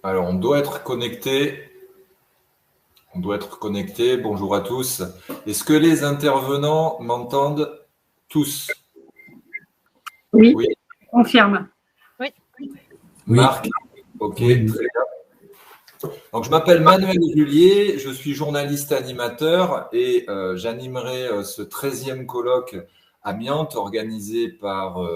Alors, on doit être connecté. On doit être connecté. Bonjour à tous. Est-ce que les intervenants m'entendent tous? Oui, Oui. confirme. Oui. Marc? Ok, Oui. très bien. Donc, je m'appelle Manuel Julier, je suis journaliste animateur et j'animerai ce 13e colloque Amiante organisé par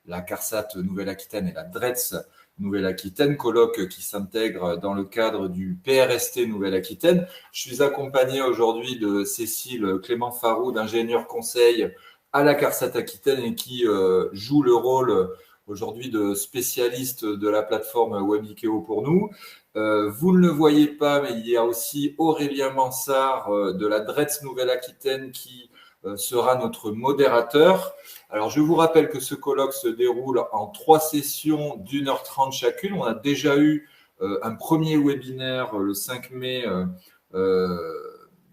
la CARSAT Nouvelle-Aquitaine et la DRETS Nouvelle-Aquitaine, colloque qui s'intègre dans le cadre du PRST Nouvelle-Aquitaine. Je suis accompagné aujourd'hui de Cécile Clément-Farou, d'ingénieur conseil à la CARSAT Aquitaine et qui joue le rôle aujourd'hui de spécialiste de la plateforme Webikeo pour nous. Vous ne le voyez pas, mais il y a aussi Aurélien Mansart de la DRETS Nouvelle-Aquitaine qui sera notre modérateur. Alors, je vous rappelle que ce colloque se déroule en 3 sessions d'1h30 chacune. On a déjà eu un premier webinaire le 5 mai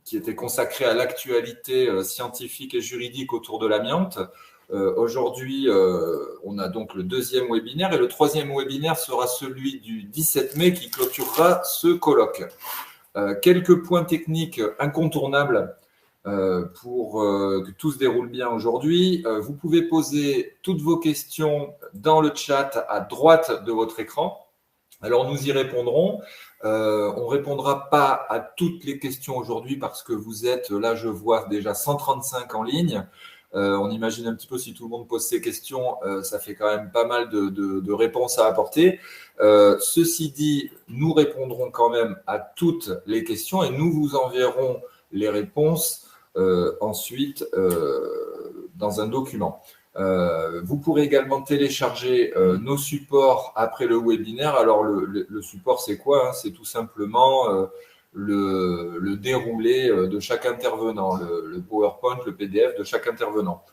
qui était consacré à l'actualité scientifique et juridique autour de l'amiante. Aujourd'hui, on a donc le 2e webinaire et le 3e webinaire sera celui du 17 mai qui clôturera ce colloque. Quelques points techniques incontournables pour que tout se déroule bien aujourd'hui. Vous pouvez poser toutes vos questions dans le chat à droite de votre écran. Alors, nous y répondrons. On ne répondra pas à toutes les questions aujourd'hui parce que vous êtes, là je vois déjà 135 en ligne. On imagine un petit peu si tout le monde pose ses questions, ça fait quand même pas mal de réponses à apporter. Ceci dit, nous répondrons quand même à toutes les questions et nous vous enverrons les réponses ensuite dans un document. Vous pourrez également télécharger nos supports après le webinaire. Alors, le support, c'est quoi? C'est tout simplement le déroulé de chaque intervenant, le PowerPoint, le PDF de chaque intervenant.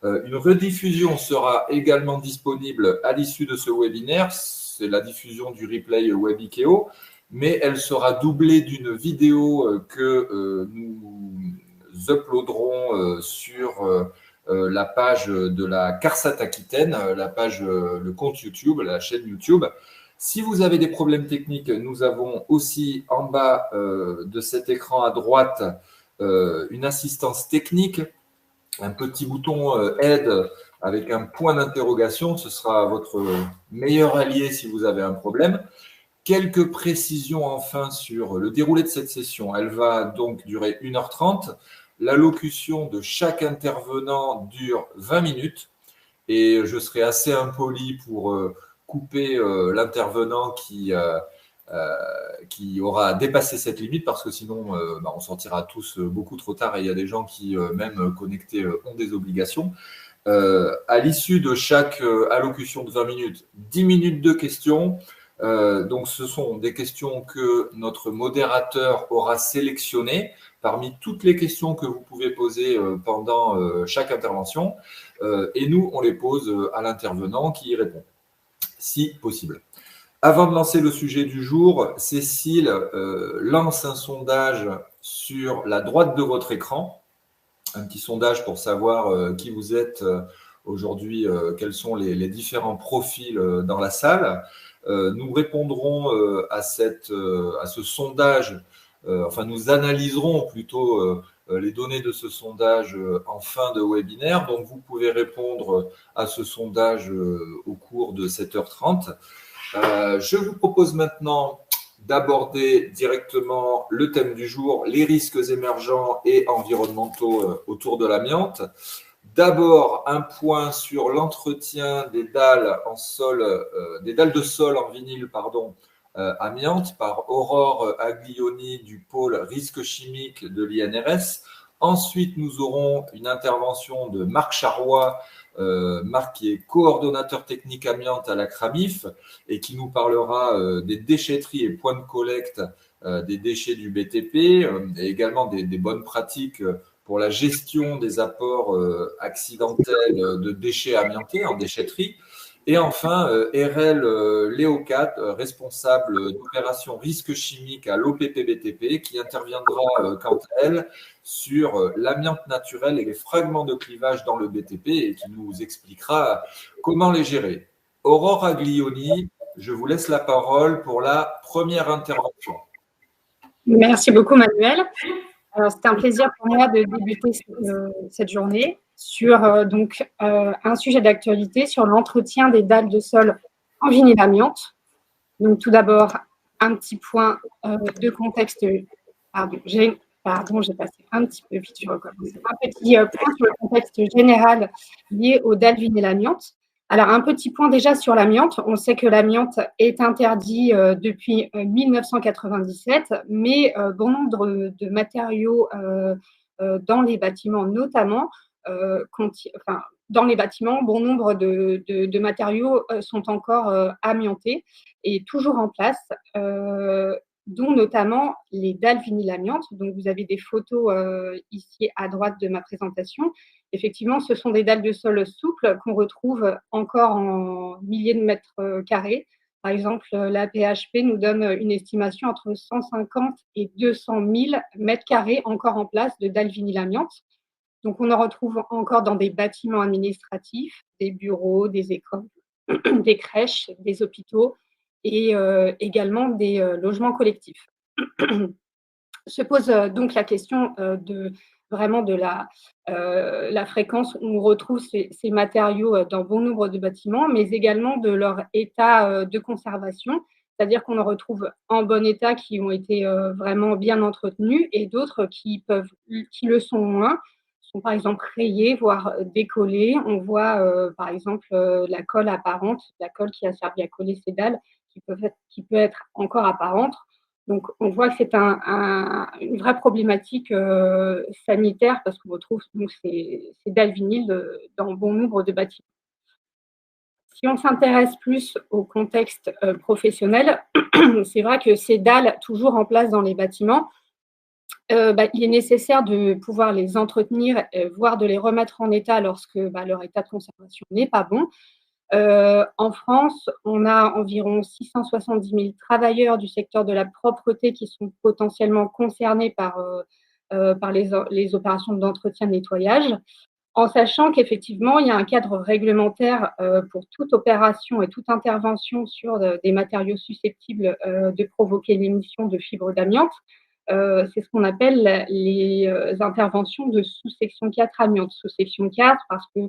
Une rediffusion sera également disponible à l'issue de ce webinaire. C'est la diffusion du replay Webikeo, mais elle sera doublée d'une vidéo que nous uploaderons sur la page de la CARSAT Aquitaine, la page, le compte YouTube, la chaîne YouTube. Si vous avez des problèmes techniques, nous avons aussi en bas de cet écran à droite une assistance technique, un petit bouton aide avec un point d'interrogation. Ce sera votre meilleur allié si vous avez un problème. Quelques précisions enfin sur le déroulé de cette session. Elle va donc durer 1h30. L'allocution de chaque intervenant dure 20 minutes et je serai assez impoli pour couper l'intervenant qui aura dépassé cette limite parce que sinon on sortira tous beaucoup trop tard et il y a des gens qui même connectés ont des obligations. À l'issue de chaque allocution de 20 minutes, 10 minutes de questions. Donc ce sont des questions que notre modérateur aura sélectionnées parmi toutes les questions que vous pouvez poser pendant chaque intervention et nous on les pose à l'intervenant qui y répond, si possible. Avant de lancer le sujet du jour, Cécile lance un sondage sur la droite de votre écran, un petit sondage pour savoir qui vous êtes aujourd'hui, quels sont les différents profils dans la salle. Nous répondrons à ce sondage, enfin nous analyserons plutôt les données de ce sondage en fin de webinaire. Donc vous pouvez répondre à ce sondage au cours de 7h30. Je vous propose maintenant d'aborder directement le thème du jour, les risques émergents et environnementaux autour de l'amiante. D'abord, un point sur l'entretien des dalles des dalles de sol en vinyle, amiante par Aurore Aglioni du pôle risques chimiques de l'INRS. Ensuite, nous aurons une intervention de Marc Charrois, Marc qui est coordonnateur technique amiante à la CRAMIF et qui nous parlera des déchetteries et points de collecte des déchets du BTP et également des bonnes pratiques pour la gestion des apports accidentels de déchets amiantés en déchetterie. Et enfin, RL Léocat, responsable d'opération risque chimique à l'OPP-BTP, qui interviendra quant à elle sur l'amiante naturelle et les fragments de clivage dans le BTP et qui nous expliquera comment les gérer. Aurore Aglioni Je vous laisse la parole pour la première intervention. Merci beaucoup, Manuel. Alors, c'est un plaisir pour moi de débuter cette journée sur un sujet d'actualité sur l'entretien des dalles de sol en vinyle amiante. Donc, tout d'abord, un petit point de contexte. J'ai passé un petit peu vite, je recommence. Un petit point sur le contexte général lié aux dalles vinyle amiante. Alors, un petit point déjà sur l'amiante. On sait que l'amiante est interdit depuis 1997, mais bon nombre de matériaux dans les bâtiments, notamment, dans les bâtiments, bon nombre de matériaux sont encore amiantés et toujours en place, dont notamment les dalles vinyle amiante. Donc, vous avez des photos ici à droite de ma présentation. Effectivement, ce sont des dalles de sol souples qu'on retrouve encore en milliers de mètres carrés. Par exemple, la PHP nous donne une estimation entre 150 et 200 000 mètres carrés encore en place de dalles vinyle amiante. Donc, on en retrouve encore dans des bâtiments administratifs, des bureaux, des écoles, des crèches, des hôpitaux et également des logements collectifs. Se pose donc la question de la fréquence où on retrouve ces matériaux dans bon nombre de bâtiments, mais également de leur état de conservation, c'est-à-dire qu'on en retrouve en bon état qui ont été vraiment bien entretenus et d'autres qui le sont moins, sont par exemple rayés, voire décollés. On voit par exemple la colle apparente, la colle qui a servi à coller ces dalles, qui peut être encore apparente. Donc, on voit que c'est une vraie problématique sanitaire parce qu'on retrouve donc, ces dalles vinyles dans bon nombre de bâtiments. Si on s'intéresse plus au contexte professionnel, c'est vrai que ces dalles, toujours en place dans les bâtiments, il est nécessaire de pouvoir les entretenir, voire de les remettre en état lorsque leur état de conservation n'est pas bon. En France, on a environ 670 000 travailleurs du secteur de la propreté qui sont potentiellement concernés par les opérations d'entretien de nettoyage, en sachant qu'effectivement, il y a un cadre réglementaire pour toute opération et toute intervention sur des matériaux susceptibles de provoquer l'émission de fibres d'amiante. C'est ce qu'on appelle les interventions de sous-section 4 amiante. Sous-section 4 parce que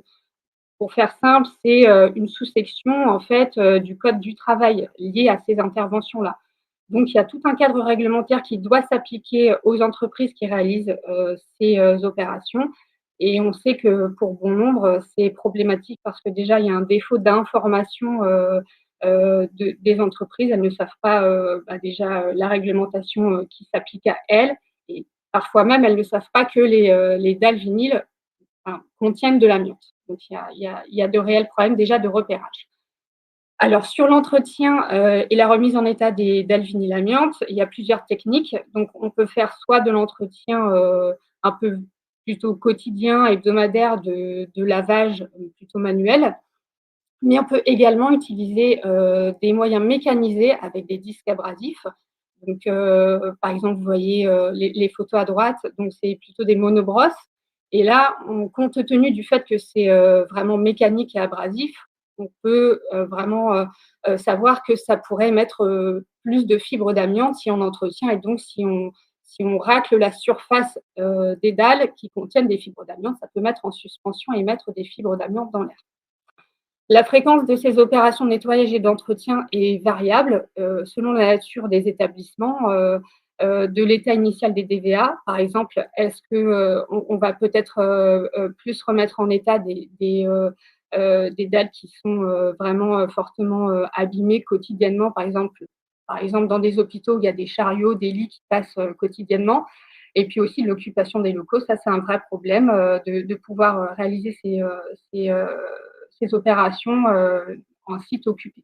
pour faire simple, c'est une sous-section en fait du Code du travail liée à ces interventions-là. Donc, il y a tout un cadre réglementaire qui doit s'appliquer aux entreprises qui réalisent ces opérations. Et on sait que pour bon nombre, c'est problématique parce que déjà, il y a un défaut d'information des entreprises. Elles ne savent pas déjà la réglementation qui s'applique à elles. Et parfois même, elles ne savent pas que les dalles vinyles contiennent de l'amiante. Donc, il y a de réels problèmes déjà de repérage. Alors, sur l'entretien et la remise en état des dalles vinyle amiante, il y a plusieurs techniques. Donc, on peut faire soit de l'entretien un peu plutôt quotidien, hebdomadaire, de lavage plutôt manuel, mais on peut également utiliser des moyens mécanisés avec des disques abrasifs. Donc, par exemple, vous voyez les photos à droite, donc c'est plutôt des monobrosses. Et là, compte tenu du fait que c'est vraiment mécanique et abrasif, on peut vraiment savoir que ça pourrait mettre plus de fibres d'amiante si on entretient et donc si on racle la surface des dalles qui contiennent des fibres d'amiante, ça peut mettre en suspension et mettre des fibres d'amiante dans l'air. La fréquence de ces opérations de nettoyage et d'entretien est variable selon la nature des établissements, de l'état initial des DVA. Par exemple, est-ce qu'on va peut-être plus remettre en état des dalles qui sont vraiment fortement abîmées quotidiennement, par exemple dans des hôpitaux où il y a des chariots, des lits qui passent quotidiennement. Et puis aussi l'occupation des locaux, ça c'est un vrai problème de pouvoir réaliser ces opérations en site occupé.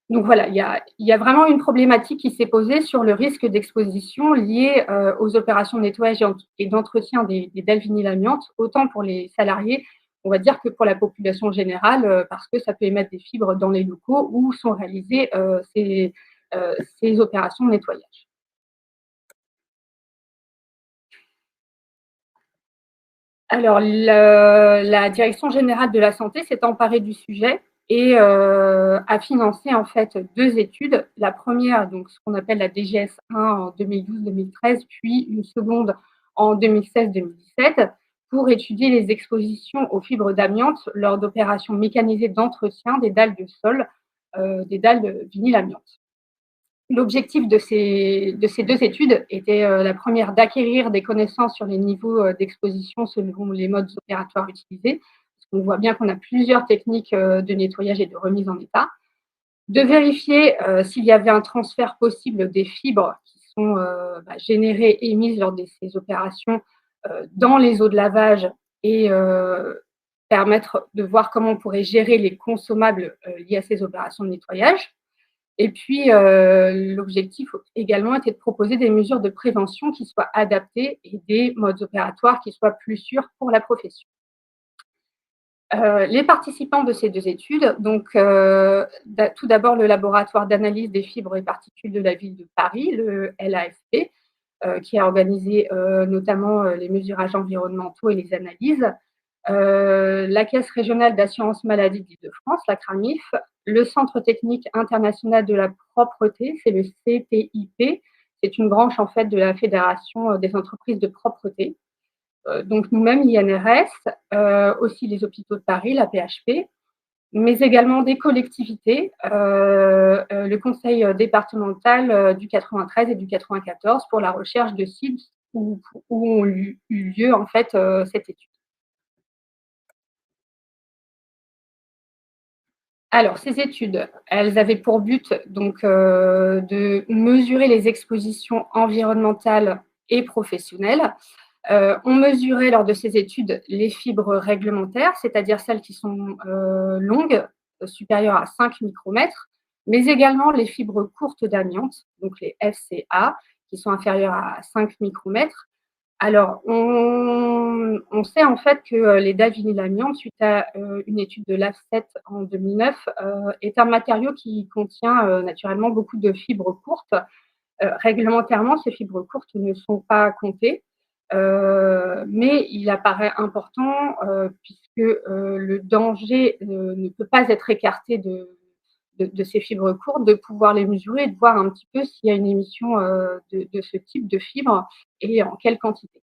Donc voilà, il y a vraiment une problématique qui s'est posée sur le risque d'exposition lié aux opérations de nettoyage et d'entretien des dalles vinyle amiante, autant pour les salariés, on va dire, que pour la population générale, parce que ça peut émettre des fibres dans les locaux où sont réalisées ces opérations de nettoyage. Alors, la Direction générale de la santé s'est emparée du sujet et a financé en fait 2 études. La première, donc ce qu'on appelle la DGS-1 en 2012-2013, puis une seconde en 2016-2017 pour étudier les expositions aux fibres d'amiante lors d'opérations mécanisées d'entretien des dalles de sol, des dalles de vinyle-amiante. L'objectif de ces 2 études était la première d'acquérir des connaissances sur les niveaux d'exposition selon les modes opératoires utilisés. On voit bien qu'on a plusieurs techniques de nettoyage et de remise en état. De vérifier s'il y avait un transfert possible des fibres qui sont générées et émises lors de ces opérations dans les eaux de lavage et permettre de voir comment on pourrait gérer les consommables liés à ces opérations de nettoyage. Et puis, l'objectif également était de proposer des mesures de prévention qui soient adaptées et des modes opératoires qui soient plus sûrs pour la profession. Les participants de ces 2 études, donc tout d'abord le laboratoire d'analyse des fibres et particules de la ville de Paris, le LAFP, qui a organisé notamment les mesurages environnementaux et les analyses. La Caisse régionale d'assurance maladie d'Île-de-France, la CRAMIF, le Centre technique international de la propreté, c'est le CTIP, c'est une branche en fait de la Fédération des entreprises de propreté. Donc nous-mêmes, l'INRS, aussi les hôpitaux de Paris, la PHP, mais également des collectivités, le conseil départemental du 93 et du 94 pour la recherche de sites où ont eu lieu en fait cette étude. Alors, ces études, elles avaient pour but donc de mesurer les expositions environnementales et professionnelles. On mesurait lors de ces études les fibres réglementaires, c'est-à-dire celles qui sont longues, supérieures à 5 micromètres, mais également les fibres courtes d'amiante, donc les FCA, qui sont inférieures à 5 micromètres. Alors, on sait en fait que les dalles vinyle-amiante, suite à une étude de l'AFSET en 2009, est un matériau qui contient naturellement beaucoup de fibres courtes. Réglementairement, ces fibres courtes ne sont pas comptées, mais il apparaît important, puisque le danger ne peut pas être écarté de ces fibres courtes, de pouvoir les mesurer et de voir un petit peu s'il y a une émission de ce type de fibres et en quelle quantité.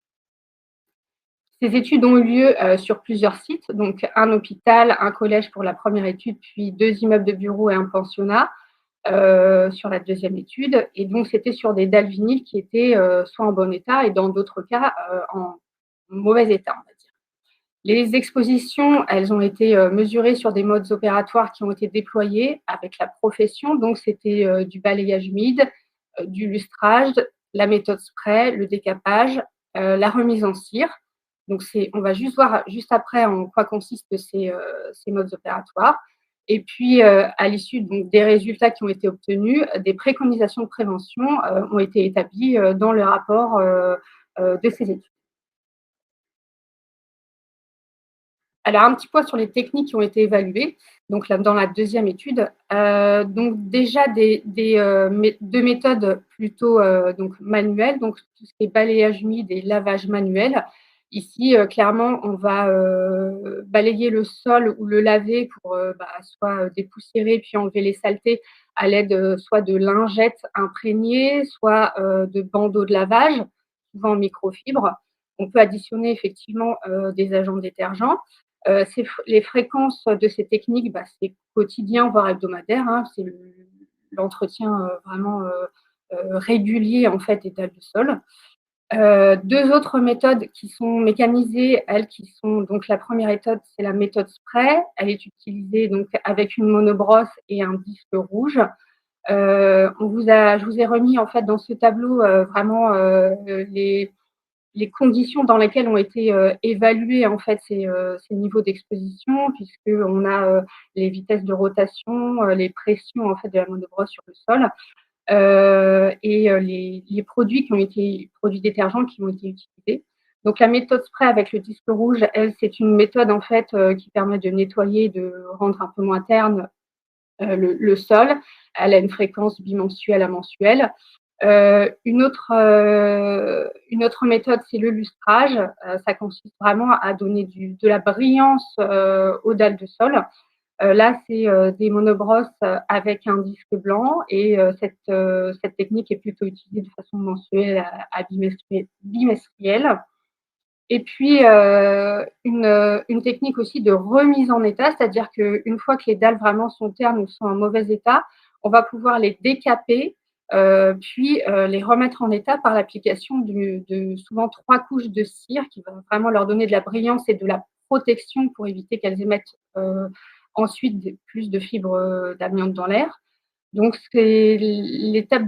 Ces études ont eu lieu sur plusieurs sites, donc un hôpital, un collège pour la première étude, puis 2 immeubles de bureaux et un pensionnat sur la deuxième étude. Et donc, c'était sur des dalles vinyles qui étaient soit en bon état et dans d'autres cas en mauvais état, on va dire. Les expositions, elles ont été mesurées sur des modes opératoires qui ont été déployés avec la profession. Donc, c'était du balayage humide, du lustrage, la méthode spray, le décapage, la remise en cire. Donc, on va juste voir juste après en quoi consistent ces modes opératoires. Et puis, à l'issue des résultats qui ont été obtenus, des préconisations de prévention ont été établies dans le rapport de ces études. Alors, un petit point sur les techniques qui ont été évaluées. Donc, là, dans la deuxième étude, donc déjà deux méthodes plutôt donc manuelles, donc tout ce qui est balayage humide et lavage manuel. Ici, clairement, on va balayer le sol ou le laver pour soit dépoussiérer puis enlever les saletés à l'aide soit de lingettes imprégnées, soit de bandeaux de lavage, souvent en microfibre. On peut additionner effectivement des agents détergents. Les fréquences de ces techniques, c'est quotidien, voire hebdomadaire. Hein, c'est l'entretien vraiment régulier en fait des dalles de sol. 2 autres méthodes qui sont mécanisées, elles qui sont donc la première méthode, c'est la méthode spray. Elle est utilisée donc avec une monobrosse et un disque rouge. Je vous ai remis en fait dans ce tableau vraiment les conditions dans lesquelles ont été évalués en fait ces niveaux d'exposition, puisqu'on a les vitesses de rotation, les pressions en fait de la monobrosse sur le sol. Et les produits produits détergents qui ont été utilisés. Donc la méthode spray avec le disque rouge, elle, c'est une méthode en fait qui permet de nettoyer, de rendre un peu moins terne le sol. Elle a une fréquence bimensuelle à mensuelle. Une autre méthode, c'est le lustrage. Ça consiste vraiment à donner de la brillance aux dalles de sol. Là, c'est des monobrosses avec un disque blanc et cette technique est plutôt utilisée de façon mensuelle à bimestrielle. Et puis, une technique aussi de remise en état, c'est-à-dire qu'une fois que les dalles vraiment sont ternes ou sont en mauvais état, on va pouvoir les décaper, puis les remettre en état par l'application de souvent 3 couches de cire qui va vraiment leur donner de la brillance et de la protection pour éviter qu'elles émettent ensuite plus de fibres d'amiante dans l'air. Donc, c'est l'étape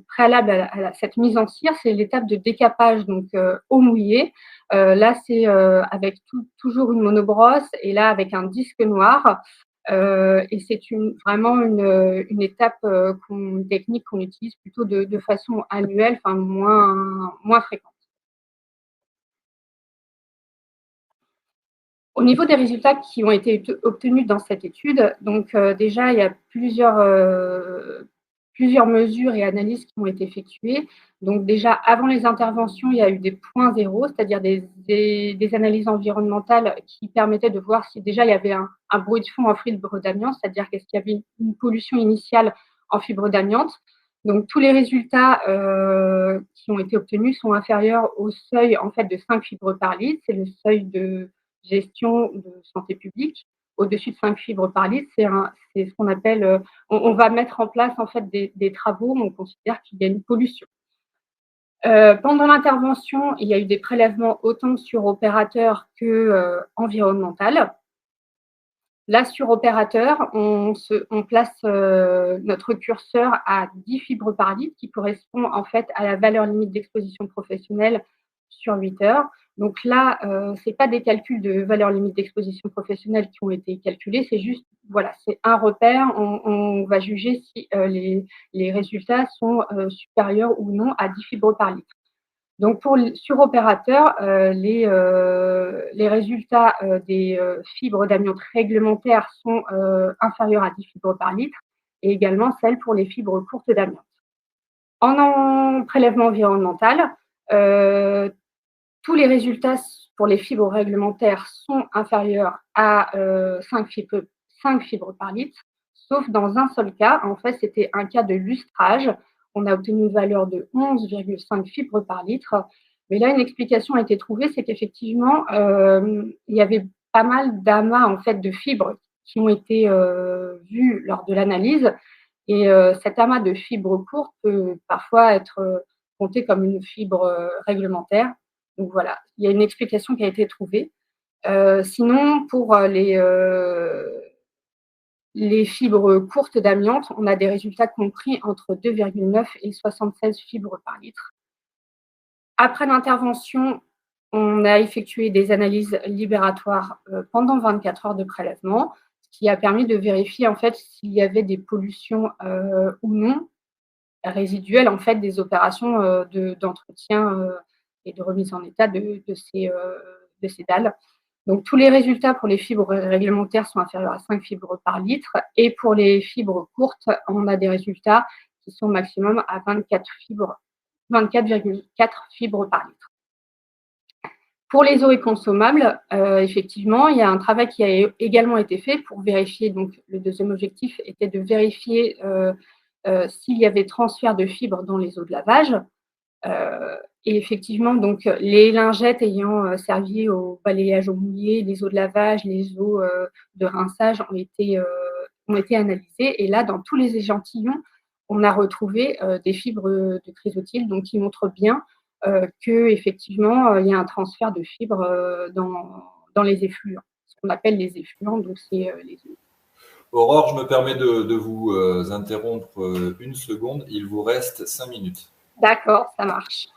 préalable à cette mise en cire, c'est l'étape de décapage, donc eau mouillée. Là, c'est avec toujours une monobrosse et là, avec un disque noir. Et c'est vraiment une étape, une technique qu'on utilise plutôt de façon annuelle, enfin moins fréquente. Au niveau des résultats qui ont été obtenus dans cette étude, donc déjà, il y a plusieurs mesures et analyses qui ont été effectuées. Donc déjà, avant les interventions, il y a eu des points zéro, c'est-à-dire des analyses environnementales qui permettaient de voir si déjà il y avait un bruit de fond en fibre d'amiante, c'est-à-dire qu'est-ce qu'il y avait une pollution initiale en fibre d'amiante. Donc tous les résultats qui ont été obtenus sont inférieurs au seuil en fait de 5 fibres par litre, c'est le seuil de gestion de santé publique. Au-dessus de 5 fibres par litre, c'est ce qu'on appelle, on va mettre en place en fait des travaux, on considère qu'il y a une pollution. Pendant l'intervention, il y a eu des prélèvements autant sur opérateur que environnemental. Là, sur opérateur, on place notre curseur à 10 fibres par litre, qui correspond en fait à la valeur limite d'exposition professionnelle sur 8 heures. Donc là, ce n'est pas des calculs de valeur limite d'exposition professionnelle qui ont été calculés, c'est juste, voilà, c'est un repère. On va juger si les résultats sont supérieurs ou non à 10 fibres par litre. Donc, sur opérateur, les résultats des fibres d'amiante réglementaires sont inférieurs à 10 fibres par litre et également celles pour les fibres courtes d'amiante. En prélèvement environnemental, tous les résultats pour les fibres réglementaires sont inférieurs à 5 fibres par litre, sauf dans un seul cas. En fait, c'était un cas de lustrage. On a obtenu une valeur de 11,5 fibres par litre. Mais là, une explication a été trouvée, c'est qu'effectivement, il y avait pas mal d'amas en fait, de fibres qui ont été vus lors de l'analyse. Et cet amas de fibres courtes peut parfois être compté comme une fibre réglementaire. Donc voilà, il y a une explication qui a été trouvée. Sinon, pour les fibres courtes d'amiante, on a des résultats compris entre 2,9 et 76 fibres par litre. Après l'intervention, on a effectué des analyses libératoires pendant 24 heures de prélèvement, ce qui a permis de vérifier en fait s'il y avait des pollutions ou non résiduelles en fait des opérations d'entretien et de remise en état de ces dalles. Donc, tous les résultats pour les fibres réglementaires sont inférieurs à 5 fibres par litre. Et pour les fibres courtes, on a des résultats qui sont maximum à 24,4 fibres par litre. Pour les eaux consommables, effectivement, il y a un travail qui a également été fait pour vérifier. Donc, le deuxième objectif était de vérifier s'il y avait transfert de fibres dans les eaux de lavage. Et effectivement, donc, les lingettes ayant servi au balayage eau mouillée, les eaux de lavage, les eaux de rinçage ont été analysées. Et là, dans tous les échantillons, on a retrouvé des fibres de chrysotile, donc qui montrent bien qu'effectivement, il y a un transfert de fibres dans les effluents, ce qu'on appelle les effluents, donc c'est les eaux. Aurore, je me permets de vous interrompre une seconde. Il vous reste 5 minutes. D'accord, ça marche.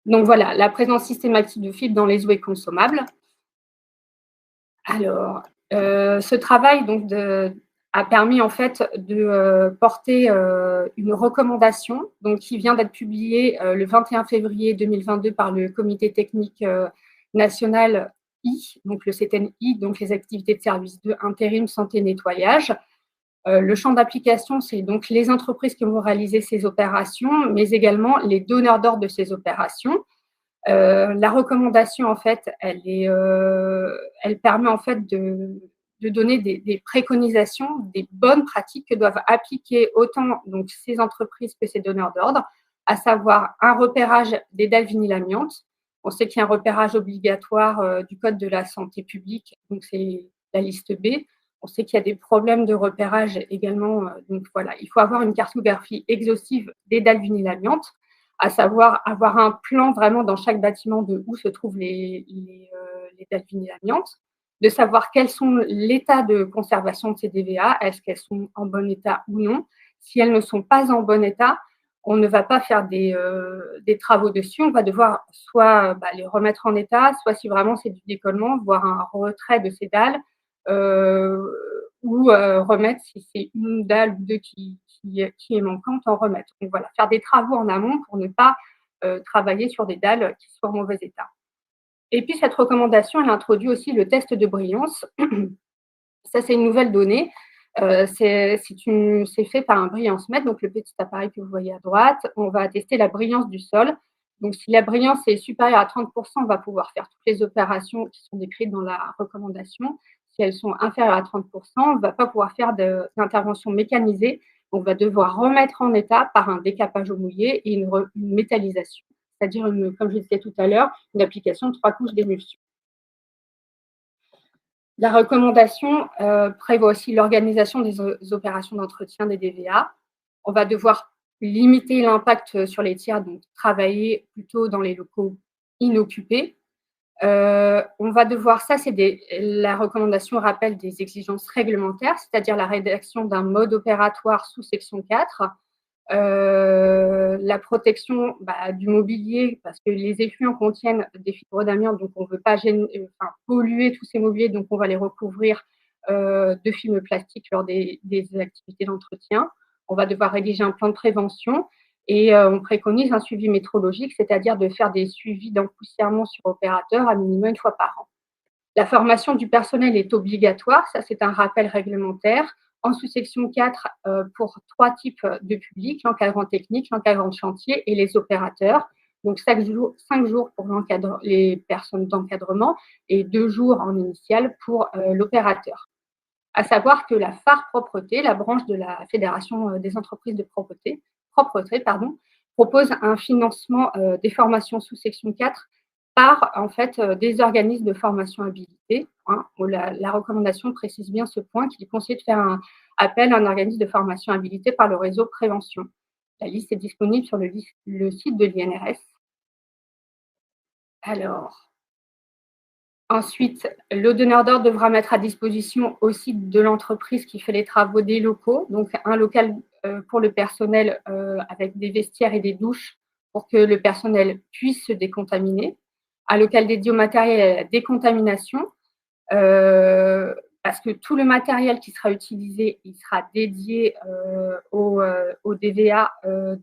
Donc voilà, la présence systématique de fibres dans les eaux consommables. Alors, ce travail donc, a permis en fait de porter une recommandation donc, qui vient d'être publiée le 21 février 2022 par le Comité technique national I, donc le CTNI, donc les activités de service de intérim, santé, nettoyage. Le champ d'application, c'est donc les entreprises qui vont réaliser ces opérations, mais également les donneurs d'ordre de ces opérations. La recommandation, en fait, elle permet en fait de donner des préconisations, des bonnes pratiques que doivent appliquer autant donc ces entreprises que ces donneurs d'ordre, à savoir un repérage des dalles vinyle-amiante. On sait qu'il y a un repérage obligatoire du Code de la santé publique, donc c'est la liste B. On sait qu'il y a des problèmes de repérage également, donc voilà, il faut avoir une cartographie exhaustive des dalles vinyle-amiante, à savoir avoir un plan vraiment dans chaque bâtiment de où se trouvent les dalles vinyle-amiante, de savoir quels sont l'état de conservation de ces DVA, est-ce qu'elles sont en bon état ou non. Si elles ne sont pas en bon état, on ne va pas faire des travaux dessus, on va devoir soit les remettre en état, soit si vraiment c'est du décollement, voire un retrait de ces dalles, ou remettre si c'est une dalle ou deux qui est manquante, en remettre. Donc voilà, faire des travaux en amont pour ne pas travailler sur des dalles qui sont en mauvais état. Et puis cette recommandation, elle introduit aussi le test de brillance. Ça, c'est une nouvelle donnée. C'est fait par un brillance-mètre, donc le petit appareil que vous voyez à droite. On va tester la brillance du sol. Donc, si la brillance est supérieure à 30%, on va pouvoir faire toutes les opérations qui sont décrites dans la recommandation. Si elles sont inférieures à 30%, on ne va pas pouvoir faire d'intervention mécanisée. On va devoir remettre en état par un décapage au mouillé et une métallisation, c'est-à-dire, comme je disais tout à l'heure, une application de 3 couches d'émulsion. La recommandation prévoit aussi l'organisation des opérations d'entretien des DVA. On va devoir limiter l'impact sur les tiers, donc travailler plutôt dans les locaux inoccupés. On va devoir, la recommandation rappelle des exigences réglementaires, c'est-à-dire la rédaction d'un mode opératoire sous section 4, la protection du mobilier, parce que les effluents contiennent des fibres d'amiante, donc on ne veut pas polluer tous ces mobiliers, donc on va les recouvrir de film plastique lors des activités d'entretien. On va devoir rédiger un plan de prévention et on préconise un suivi métrologique, c'est-à-dire de faire des suivis d'empoussièrement sur opérateur à minimum une fois par an. La formation du personnel est obligatoire, ça c'est un rappel réglementaire. En sous-section 4, pour 3 types de publics, l'encadrant technique, l'encadrant de chantier et les opérateurs. Donc 5 jours pour les personnes d'encadrement et 2 jours en initial pour l'opérateur. À savoir que la phare propreté, la branche de la Fédération des entreprises de propreté, propose un financement des formations sous section 4 par en fait des organismes de formation habilités. La recommandation précise bien ce point, qu'il est conseillé de faire un appel à un organisme de formation habilité par le réseau prévention. La liste est disponible sur le site de l'INRS. Alors, ensuite, le donneur d'ordre devra mettre à disposition aussi de l'entreprise qui fait les travaux des locaux, donc un local pour le personnel avec des vestiaires et des douches pour que le personnel puisse se décontaminer, un local dédié au matériel et à la décontamination, parce que tout le matériel qui sera utilisé, il sera dédié au DVA,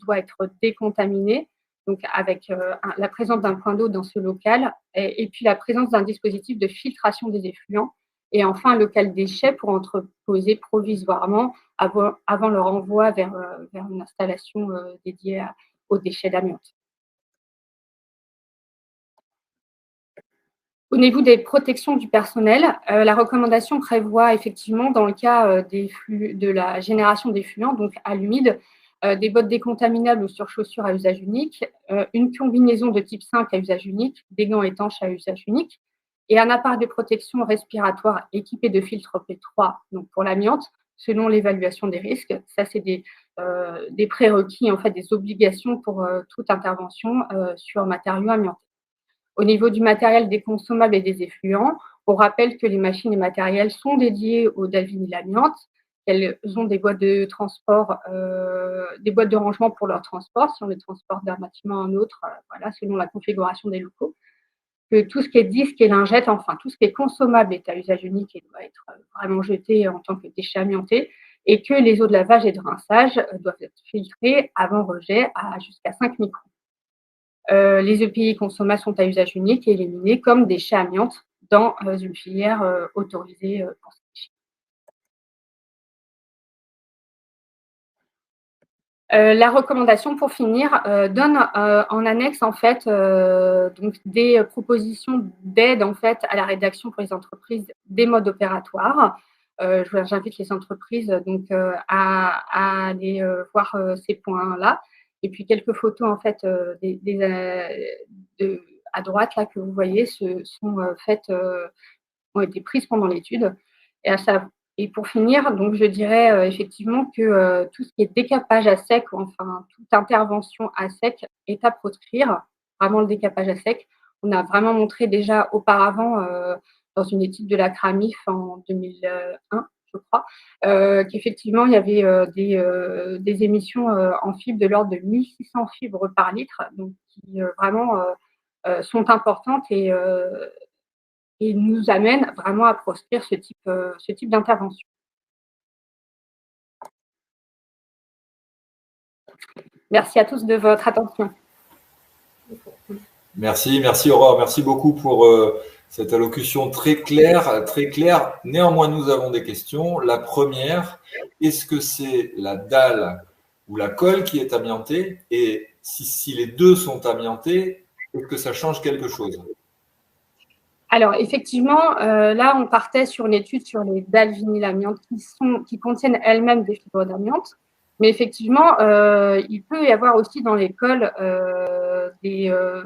doit être décontaminé, donc avec la présence d'un point d'eau dans ce local et puis la présence d'un dispositif de filtration des effluents et enfin un local déchets pour entreposer provisoirement avant leur envoi vers une installation dédiée aux déchets d'amiante. Au niveau des protections du personnel, la recommandation prévoit effectivement, dans le cas de la génération d'effluents, donc à l'humide, des bottes décontaminables ou surchaussures à usage unique, une combinaison de type 5 à usage unique, des gants étanches à usage unique et un appareil de protection respiratoire équipé de filtres P3, donc pour l'amiante, selon l'évaluation des risques. Ça, c'est des prérequis, en fait, des obligations pour toute intervention sur matériaux amiantés. Au niveau du matériel des consommables et des effluents, on rappelle que les machines et matériels sont dédiés aux dalles vinyle-amiante. Elles ont des boîtes de transport, des boîtes de rangement pour leur transport, si on les transporte d'un bâtiment à un autre, voilà, selon la configuration des locaux. Que tout ce qui est disque et lingette, enfin tout ce qui est consommable est à usage unique et doit être vraiment jeté en tant que déchet amianté, et que les eaux de lavage et de rinçage doivent être filtrées avant rejet à jusqu'à 5 microns. Les EPI consommés sont à usage unique et éliminés comme déchets amiantes dans une filière autorisée pour ces déchets. La recommandation, pour finir, donne en annexe en fait donc des propositions d'aide en fait à la rédaction pour les entreprises des modes opératoires. J'invite les entreprises donc à aller voir ces points-là. Et puis quelques photos en fait à droite là que vous voyez sont faites, ont été prises pendant l'étude. Et pour finir, donc je dirais effectivement que tout ce qui est décapage à sec, enfin toute intervention à sec est à proscrire, vraiment le décapage à sec. On a vraiment montré déjà auparavant dans une étude de la CRAMIF en 2001, je crois, qu'effectivement il y avait des émissions en fibres de l'ordre de 1600 fibres par litre, donc qui vraiment sont importantes et nous amène vraiment à proscrire ce type d'intervention. Merci à tous de votre attention. Merci Aurore, merci beaucoup pour cette allocution très claire, très claire. Néanmoins, nous avons des questions. La première, est-ce que c'est la dalle ou la colle qui est amiantée? Et si les deux sont amiantés, est-ce que ça change quelque chose? Alors, effectivement, là, on partait sur une étude sur les dalles vinyle-amiante qui contiennent elles-mêmes des fibres d'amiante. Mais effectivement, il peut y avoir aussi dans les colles de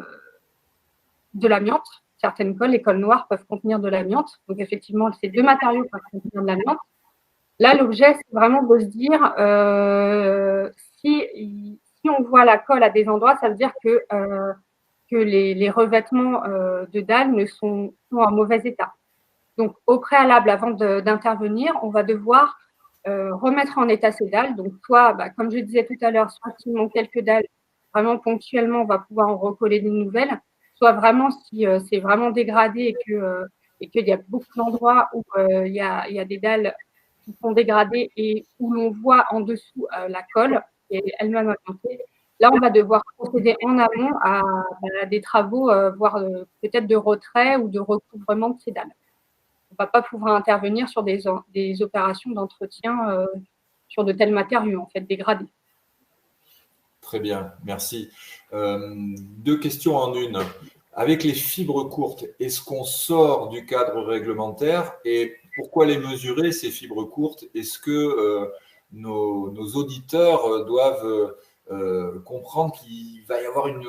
l'amiante. Certaines colles, les colles noires, peuvent contenir de l'amiante. Donc, effectivement, ces deux matériaux peuvent contenir de l'amiante. Là, l'objet, c'est vraiment de se dire si on voit la colle à des endroits, ça veut dire que les revêtements de dalles sont en mauvais état. Donc, au préalable, avant d'intervenir, on va devoir remettre en état ces dalles. Donc, soit, comme je disais tout à l'heure, soit s'il manque quelques dalles, vraiment ponctuellement, on va pouvoir en recoller des nouvelles. Soit vraiment, si c'est vraiment dégradé et qu'il y a beaucoup d'endroits où il y a des dalles qui sont dégradées et où l'on voit en dessous la colle et elle-même augmentée. Là, on va devoir procéder en amont à des travaux, voire peut-être de retrait ou de recouvrement de ces dalles. On ne va pas pouvoir intervenir sur des opérations d'entretien sur de tels matériaux, en fait, dégradés. Très bien, merci. Deux questions en une. Avec les fibres courtes, est-ce qu'on sort du cadre réglementaire et pourquoi les mesurer, ces fibres courtes? Est-ce que nos auditeurs doivent comprendre qu'il va y avoir une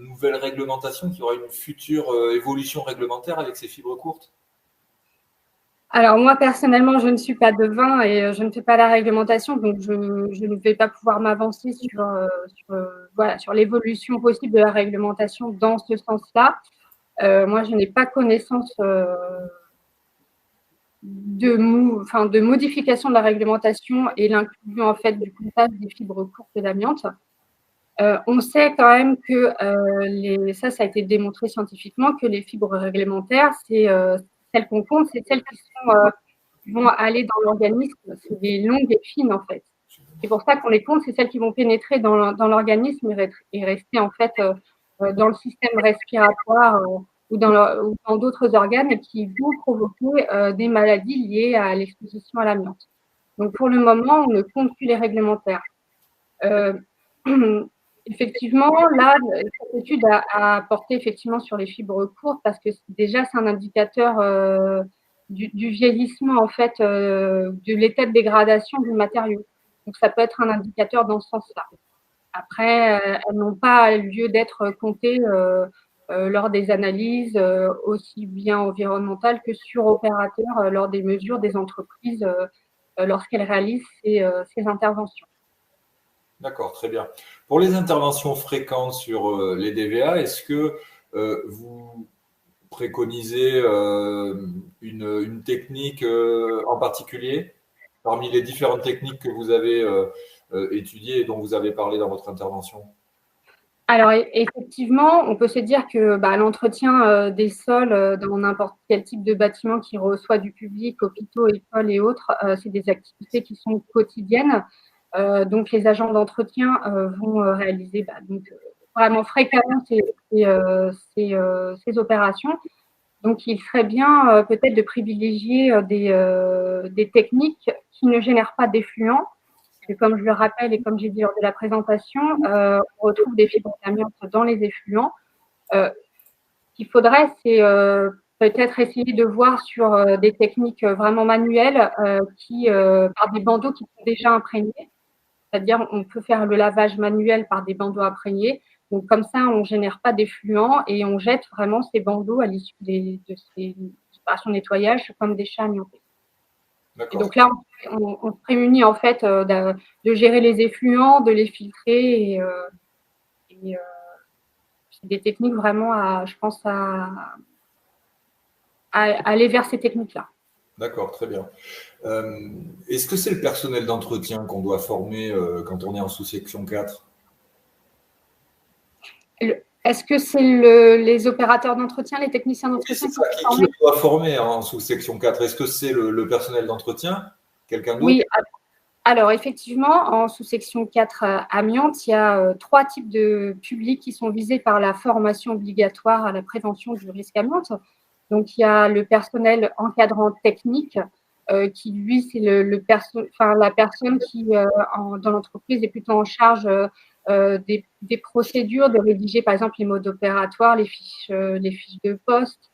nouvelle réglementation, qu'il y aura une future évolution réglementaire avec ces fibres courtes? Alors moi, personnellement, je ne suis pas devin et je ne fais pas la réglementation, donc je ne vais pas pouvoir m'avancer sur l'évolution possible de la réglementation dans ce sens-là. Moi, je n'ai pas connaissance de modification de la réglementation et l'inclusion en fait du comptage des fibres courtes d'amiante. On sait quand même que ça a été démontré scientifiquement que les fibres réglementaires, c'est celles qu'on compte, c'est celles qui vont aller dans l'organisme. C'est des longues et fines en fait. C'est pour ça qu'on les compte, c'est celles qui vont pénétrer dans l'organisme et rester en fait dans le système respiratoire ou dans d'autres organes et qui vont provoquer des maladies liées à l'exposition à l'amiante. Donc pour le moment, on ne compte plus les réglementaires. Effectivement, là, cette étude a porté effectivement sur les fibres courtes parce que déjà, c'est un indicateur du vieillissement, en fait, de l'état de dégradation du matériau. Donc, ça peut être un indicateur dans ce sens-là. Après, elles n'ont pas lieu d'être comptées lors des analyses, aussi bien environnementales que sur opérateurs, lors des mesures des entreprises lorsqu'elles réalisent ces interventions. D'accord, très bien. Pour les interventions fréquentes sur les DVA, est-ce que vous préconisez une technique en particulier parmi les différentes techniques que vous avez étudiées et dont vous avez parlé dans votre intervention? Alors, effectivement, on peut se dire que l'entretien des sols dans n'importe quel type de bâtiment qui reçoit du public, hôpitaux, écoles et autres, c'est des activités qui sont quotidiennes. Donc, les agents d'entretien vont réaliser vraiment fréquemment ces opérations. Donc, il serait bien peut-être de privilégier des techniques qui ne génèrent pas d'effluents puisque comme je le rappelle et comme j'ai dit lors de la présentation, on retrouve des fibres d'amiante dans les effluents. Ce qu'il faudrait, c'est peut-être essayer de voir sur des techniques vraiment manuelles par des bandeaux qui sont déjà imprégnés. C'est-à-dire, on peut faire le lavage manuel par des bandeaux imprégnés. Donc, comme ça, on ne génère pas d'effluents et on jette vraiment ces bandeaux à l'issue de ces opérations de nettoyage comme déchets amiantés. Et donc là, on se prémunit en fait de gérer les effluents, de les filtrer et c'est des techniques vraiment je pense, à aller vers ces techniques-là. D'accord, très bien. Est-ce que c'est le personnel d'entretien qu'on doit former quand on est en sous-section 4? Est-ce que c'est les opérateurs d'entretien, les techniciens d'entretien qui doit former en sous-section 4? Est-ce que c'est le personnel d'entretien? Quelqu'un d'autre? Oui, alors effectivement, en sous-section 4 amiante, il y a 3 types de publics qui sont visés par la formation obligatoire à la prévention du risque amiante. Donc, il y a le personnel encadrant technique qui, lui, c'est la personne qui, dans l'entreprise, est plutôt en charge des procédures, de rédiger, par exemple, les modes opératoires, les fiches de poste,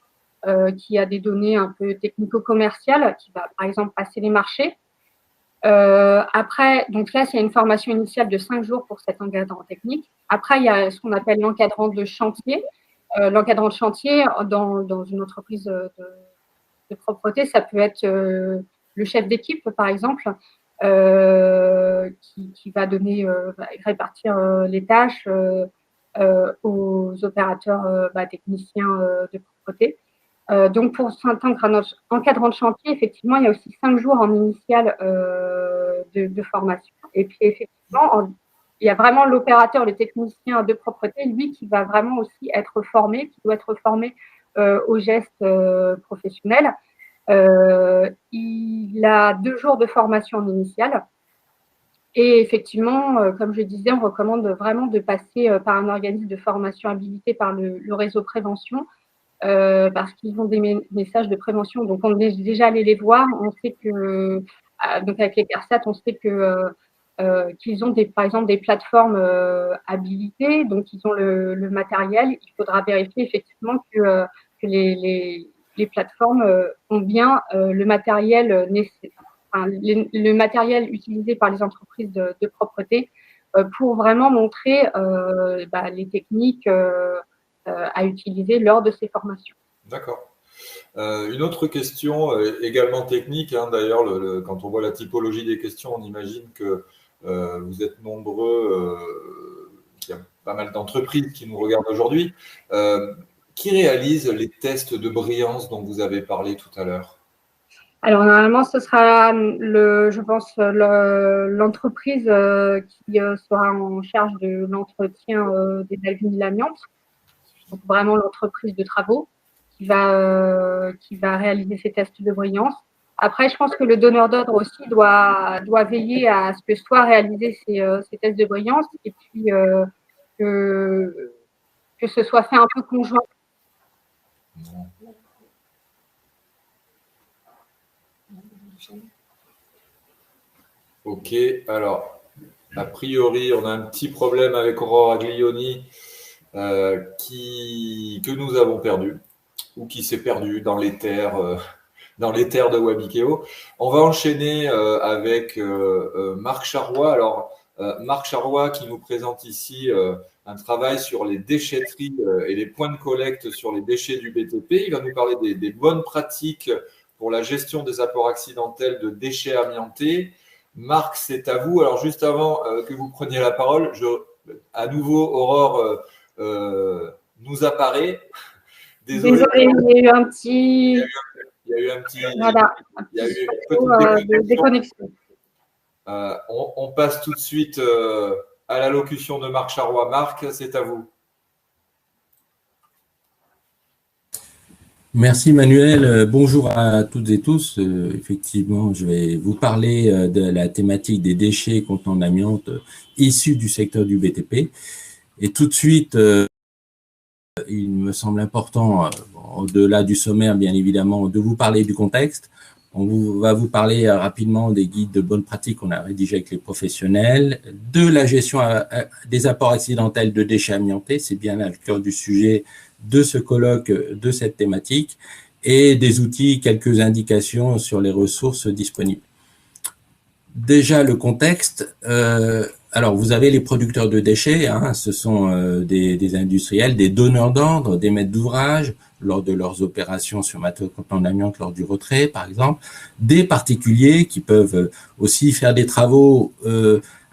qui a des données un peu technico-commerciales, qui va, par exemple, passer les marchés. Après, donc là, c'est une formation initiale de 5 jours pour cet encadrant technique. Après, il y a ce qu'on appelle l'encadrant de chantier. L'encadrant de chantier dans une entreprise de propreté, ça peut être le chef d'équipe, par exemple, qui va répartir les tâches aux opérateurs techniciens de propreté. Donc, pour s'intégrer à notre encadrant de chantier, effectivement, il y a aussi 5 jours en initiale de formation. Et puis, effectivement, il y a vraiment l'opérateur, le technicien de propreté, lui, qui va vraiment aussi être formé, qui doit être formé aux gestes professionnels. Il a 2 jours de formation en initiale. Et effectivement, comme je disais, on recommande vraiment de passer par un organisme de formation habilité par le réseau prévention, parce qu'ils ont des messages de prévention. Donc, on est déjà allé les voir. On sait que, donc avec les CARSAT, on sait qu'ils ont par exemple des plateformes habilitées, donc ils ont le matériel. Il faudra vérifier effectivement que les plateformes ont bien le matériel nécessaire. Le matériel utilisé par les entreprises de propreté pour vraiment montrer les techniques à utiliser lors de ces formations. D'accord. Une autre question également technique, hein, d'ailleurs, quand on voit la typologie des questions, on imagine que vous êtes nombreux, qu'il y a pas mal d'entreprises qui nous regardent aujourd'hui. Qui réalise les tests de brillance dont vous avez parlé tout à l'heure? Alors, normalement, ce sera, je pense, l'entreprise qui sera en charge de l'entretien des alvéoles de l'amiante. Donc, vraiment l'entreprise de travaux qui va réaliser ces tests de brillance. Après, je pense que le donneur d'ordre aussi doit veiller à ce que soit réalisé ces tests de brillance et puis que ce soit fait un peu conjoint. Ok, alors, a priori, on a un petit problème avec Aurore Aglioni que nous avons perdu ou qui s'est perdu dans l'éther de Wabikeo. On va enchaîner avec Marc Charrois. Alors, Marc Charrois qui nous présente ici un travail sur les déchetteries et les points de collecte sur les déchets du BTP. Il va nous parler des bonnes pratiques pour la gestion des apports accidentels de déchets amiantés. Marc, c'est à vous. Alors, juste avant que vous preniez la parole, à nouveau, Aurore nous apparaît. Désolé, il y a eu un petit. Il y a eu un petit. Voilà, il y a eu une petite déconnexion. On passe tout de suite à l'allocution de Marc Charrois. Marc, c'est à vous. Merci Manuel, bonjour à toutes et tous. Effectivement, je vais vous parler de la thématique des déchets contenant l'amiante issus du secteur du BTP. Et tout de suite, il me semble important, au-delà du sommaire bien évidemment, de vous parler du contexte. va vous parler rapidement des guides de bonne pratique qu'on a rédigés avec les professionnels, de la gestion des apports accidentels de déchets amiantés, c'est bien là le cœur du sujet de ce colloque, de cette thématique, et des outils, quelques indications sur les ressources disponibles. Déjà le contexte, alors vous avez les producteurs de déchets, hein, ce sont des industriels, des donneurs d'ordre, des maîtres d'ouvrage, lors de leurs opérations sur matériaux contenant l'amiante lors du retrait, par exemple, des particuliers qui peuvent aussi faire des travaux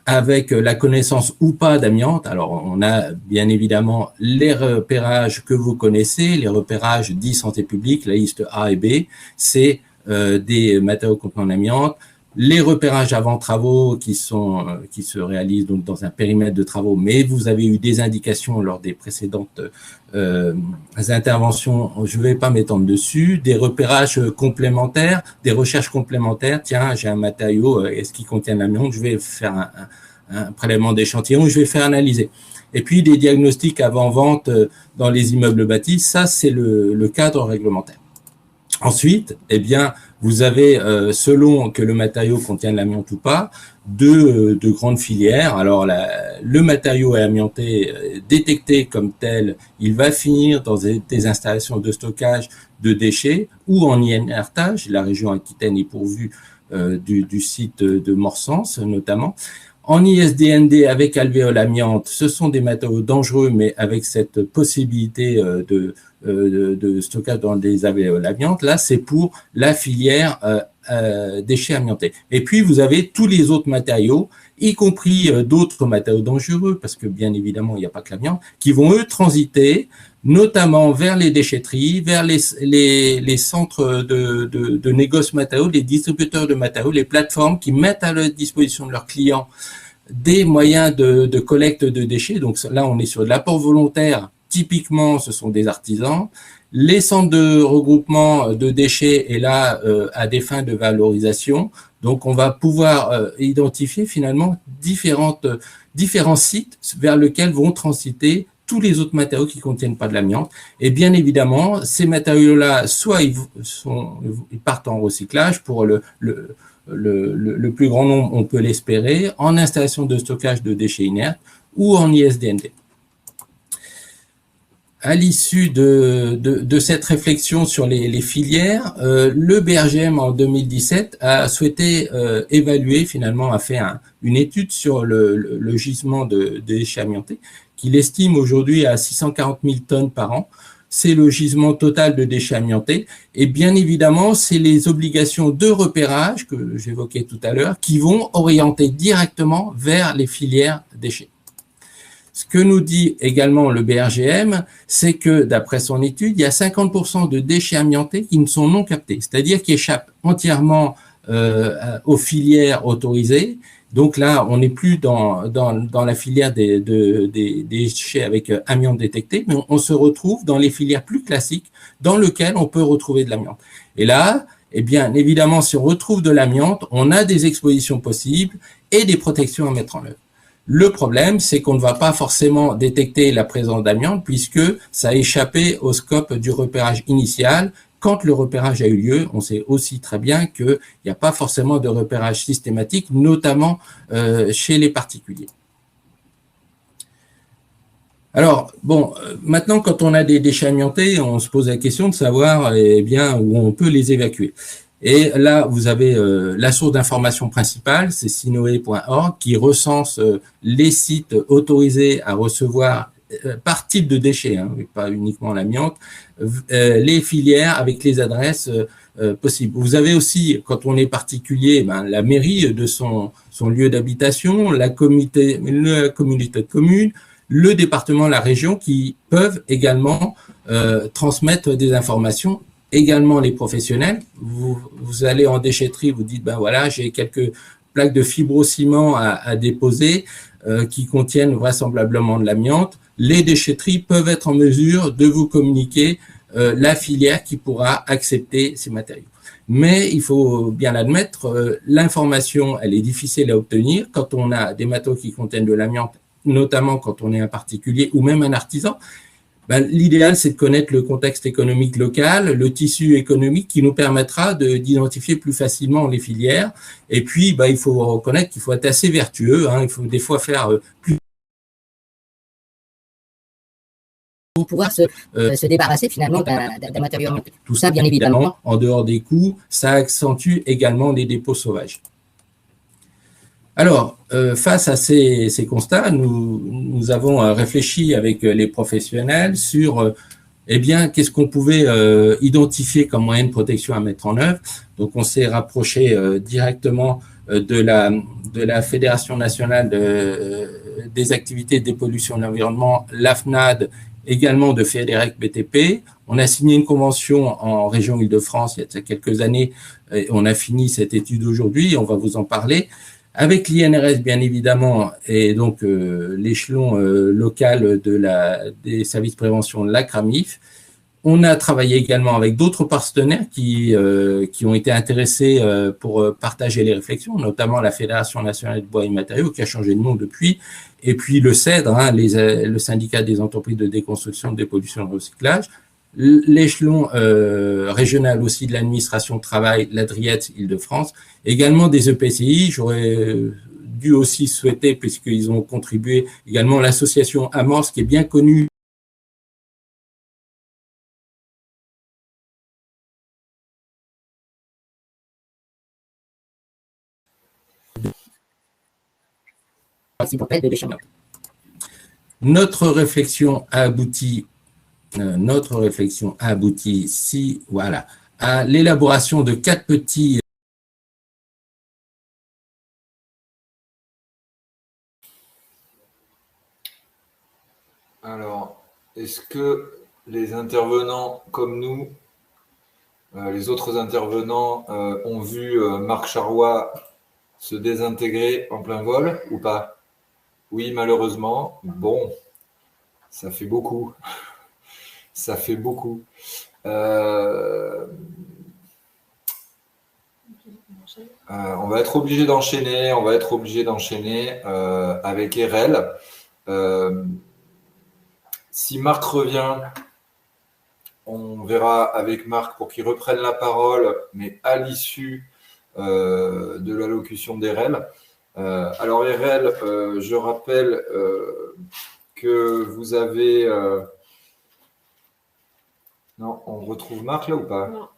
avec la connaissance ou pas d'amiante. Alors, on a bien évidemment les repérages que vous connaissez, les repérages dits santé publique, la liste A et B, c'est des matériaux contenant l'amiante. Les repérages avant travaux qui se réalisent donc dans un périmètre de travaux, mais vous avez eu des indications lors des précédentes interventions, je ne vais pas m'étendre dessus, des repérages complémentaires, des recherches complémentaires, tiens, j'ai un matériau, est-ce qu'il contient l'amiante, je vais faire un prélèvement d'échantillon, je vais faire analyser. Et puis des diagnostics avant-vente dans les immeubles bâtis, ça c'est le cadre réglementaire. Ensuite, eh bien, vous avez, selon que le matériau contient de l'amiante ou pas, deux grandes filières. Alors, le matériau est amianté, détecté comme tel, il va finir dans des installations de stockage de déchets ou en inertage. La région Aquitaine est pourvue du site de Morsens, notamment. En ISDND avec alvéole amiante, ce sont des matériaux dangereux, mais avec cette possibilité de stockage dans des alvéoles amiantes. Là, c'est pour la filière déchets amiantés. Et puis, vous avez tous les autres matériaux, y compris d'autres matériaux dangereux, parce que bien évidemment, il n'y a pas que l'amiante, qui vont, eux, transiter notamment vers les déchetteries, vers les centres de négoce matériaux, les distributeurs de matériaux, les plateformes qui mettent à la disposition de leurs clients des moyens de collecte de déchets. Donc là, on est sur de l'apport volontaire. Typiquement, ce sont des artisans. Les centres de regroupement de déchets est là à des fins de valorisation. Donc, on va pouvoir identifier finalement différents sites vers lesquels vont transiter tous les autres matériaux qui contiennent pas de l'amiante. Et bien évidemment, ces matériaux-là, soit ils partent en recyclage pour le plus grand nombre, on peut l'espérer, en installation de stockage de déchets inertes ou en ISDND. À l'issue de cette réflexion sur les filières, le BRGM en 2017 a souhaité évaluer, finalement a fait une étude sur le gisement de déchets amiantés, qu'il estime aujourd'hui à 640 000 tonnes par an. C'est le gisement total de déchets amiantés. Et bien évidemment, c'est les obligations de repérage que j'évoquais tout à l'heure qui vont orienter directement vers les filières déchets. Ce que nous dit également le BRGM, c'est que d'après son étude, il y a 50% de déchets amiantés qui ne sont non captés, c'est-à-dire qui échappent entièrement aux filières autorisées. Donc là, on n'est plus dans la filière des déchets avec amiante détecté, mais on se retrouve dans les filières plus classiques dans lesquelles on peut retrouver de l'amiante. Et là, eh bien, évidemment, si on retrouve de l'amiante, on a des expositions possibles et des protections à mettre en œuvre. Le problème, c'est qu'on ne va pas forcément détecter la présence d'amiante puisque ça a échappé au scope du repérage initial. Quand le repérage a eu lieu, on sait aussi très bien qu'il n'y a pas forcément de repérage systématique, notamment chez les particuliers. Alors, bon, maintenant, quand on a des déchets amiantés, on se pose la question de savoir eh bien, où on peut les évacuer. Et là, vous avez la source d'information principale, c'est sinoe.org, qui recense les sites autorisés à recevoir par type de déchets, hein, pas uniquement l'amiante, les filières avec les adresses possibles. Vous avez aussi, quand on est particulier, la mairie de son lieu d'habitation, la communauté de communes, le département, la région, qui peuvent également transmettre des informations. Également les professionnels, vous allez en déchetterie, vous dites, ben voilà, j'ai quelques plaques de fibrociment à déposer qui contiennent vraisemblablement de l'amiante. Les déchetteries peuvent être en mesure de vous communiquer la filière qui pourra accepter ces matériaux. Mais il faut bien l'admettre, l'information, elle est difficile à obtenir quand on a des matériaux qui contiennent de l'amiante, notamment quand on est un particulier ou même un artisan. Ben, l'idéal, c'est de connaître le contexte économique local, le tissu économique qui nous permettra d'identifier plus facilement les filières. Et puis, ben, il faut reconnaître qu'il faut être assez vertueux. Hein. Il faut des fois faire plus pour pouvoir se débarrasser finalement d'un matériau. Tout ça, bien évidemment, en dehors des coûts, ça accentue également les dépôts sauvages. Alors, face à ces constats, nous avons réfléchi avec les professionnels sur eh bien, qu'est-ce qu'on pouvait identifier comme moyen de protection à mettre en œuvre. Donc, on s'est rapproché directement de la Fédération nationale des activités de dépollution de l'environnement, l'AFNAD, également de FEDEREC BTP. On a signé une convention en région Île-de-France il y a quelques années. Et on a fini cette étude aujourd'hui, on va vous en parler. Avec l'INRS, bien évidemment, et donc l'échelon local des services de prévention, la CRAMIF. On a travaillé également avec d'autres partenaires qui ont été intéressés pour partager les réflexions, notamment la Fédération nationale de bois et matériaux, qui a changé de nom depuis, et puis le CEDRE, hein, le syndicat des entreprises de déconstruction, de dépollution et de recyclage, l'échelon régional aussi de l'administration de travail, la DRIET Île-de-France, également des EPCI. J'aurais dû aussi souhaiter, puisqu'ils ont contribué également, l'association Amorce, qui est bien connue de déchets. Notre réflexion a abouti voilà, à l'élaboration de 4 petits Alors, est-ce que les intervenants comme nous, les autres intervenants ont vu Marc Charrois se désintégrer en plein vol ou pas? Oui, malheureusement. Bon, ça fait beaucoup. Ça fait beaucoup. On va être obligé d'enchaîner. On va être obligé d'enchaîner avec Erel. Si Marc revient, on verra avec Marc pour qu'il reprenne la parole, mais à l'issue de l'allocution d'Erel. Alors Erel, je rappelle que vous avez... Non, on retrouve Marc là ou pas?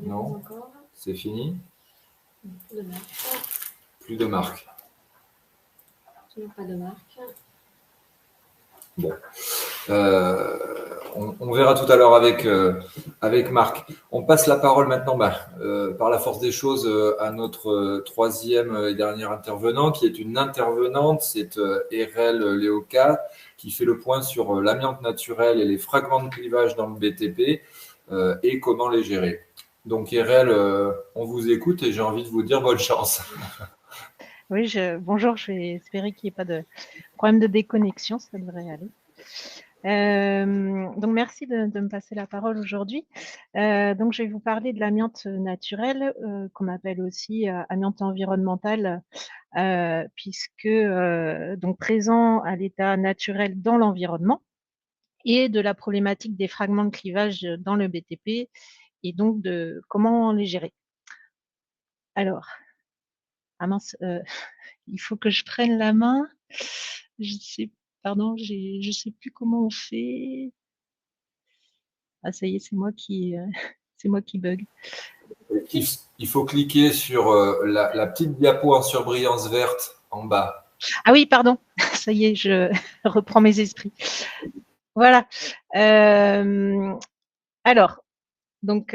Non, c'est fini. Plus de Marc. Toujours pas de Marc. Bon. On verra tout à l'heure avec Marc. On passe la parole maintenant, par la force des choses, à notre troisième et dernière intervenant, qui est une intervenante, c'est Erel Léoca, qui fait le point sur l'amiante naturelle et les fragments de clivage dans le BTP et comment les gérer. Donc Erel, on vous écoute et j'ai envie de vous dire bonne chance. Oui, bonjour, je vais espérer qu'il n'y ait pas de problème de déconnexion, ça devrait aller. Donc merci de me passer la parole aujourd'hui. Donc je vais vous parler de l'amiante naturelle, qu'on appelle aussi amiante environnementale, puisque donc présent à l'état naturel dans l'environnement, et de la problématique des fragments de clivage dans le BTP, et donc de comment les gérer. Alors, ah mince, il faut que je prenne la main. Je sais plus comment on fait. Ah ça y est, c'est moi qui bug. Il faut cliquer sur la petite diapo en surbrillance verte en bas. Ah oui, pardon. Ça y est, je reprends mes esprits. Voilà. Alors, donc,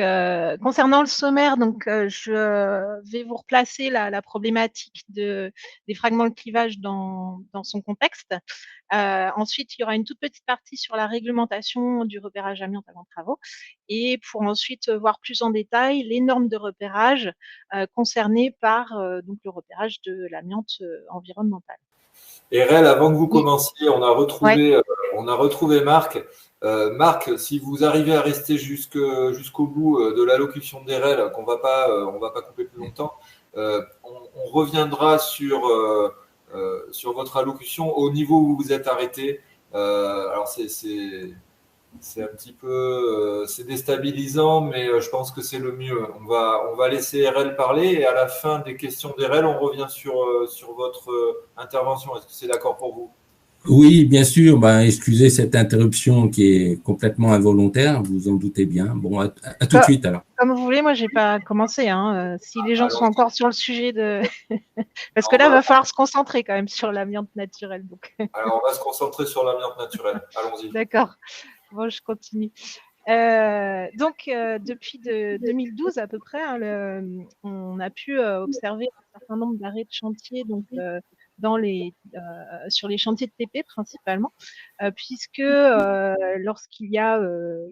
concernant le sommaire, donc, je vais vous replacer la problématique des fragments de clivage dans son contexte. Ensuite, il y aura une toute petite partie sur la réglementation du repérage amiante avant travaux, et pour ensuite voir plus en détail les normes de repérage concernées par donc le repérage de l'amiante environnementale. Erel, avant que vous commenciez, on a retrouvé Marc. Marc, si vous arrivez à rester jusqu'au bout de l'allocution d'Erel, on va pas couper plus longtemps, on reviendra sur votre allocution au niveau où vous vous êtes arrêté. Alors c'est un petit peu c'est déstabilisant, mais je pense que c'est le mieux. On va laisser RL parler et à la fin des questions d'RL, on revient sur votre intervention. Est-ce que c'est d'accord pour vous? Oui, bien sûr. Ben, excusez cette interruption qui est complètement involontaire, vous en doutez bien. Bon, à tout de suite alors. Comme vous voulez, moi j'ai pas commencé. Hein. Si les gens sont encore sur le sujet de, parce que là, il va falloir se concentrer quand même sur l'amiante naturelle. Donc. Alors, on va se concentrer sur l'amiante naturelle. Allons-y. D'accord. Bon, je continue. Depuis 2012 à peu près, hein, on a pu observer un certain nombre d'arrêts de chantier donc, sur les chantiers de TP principalement, puisque lorsqu'il y a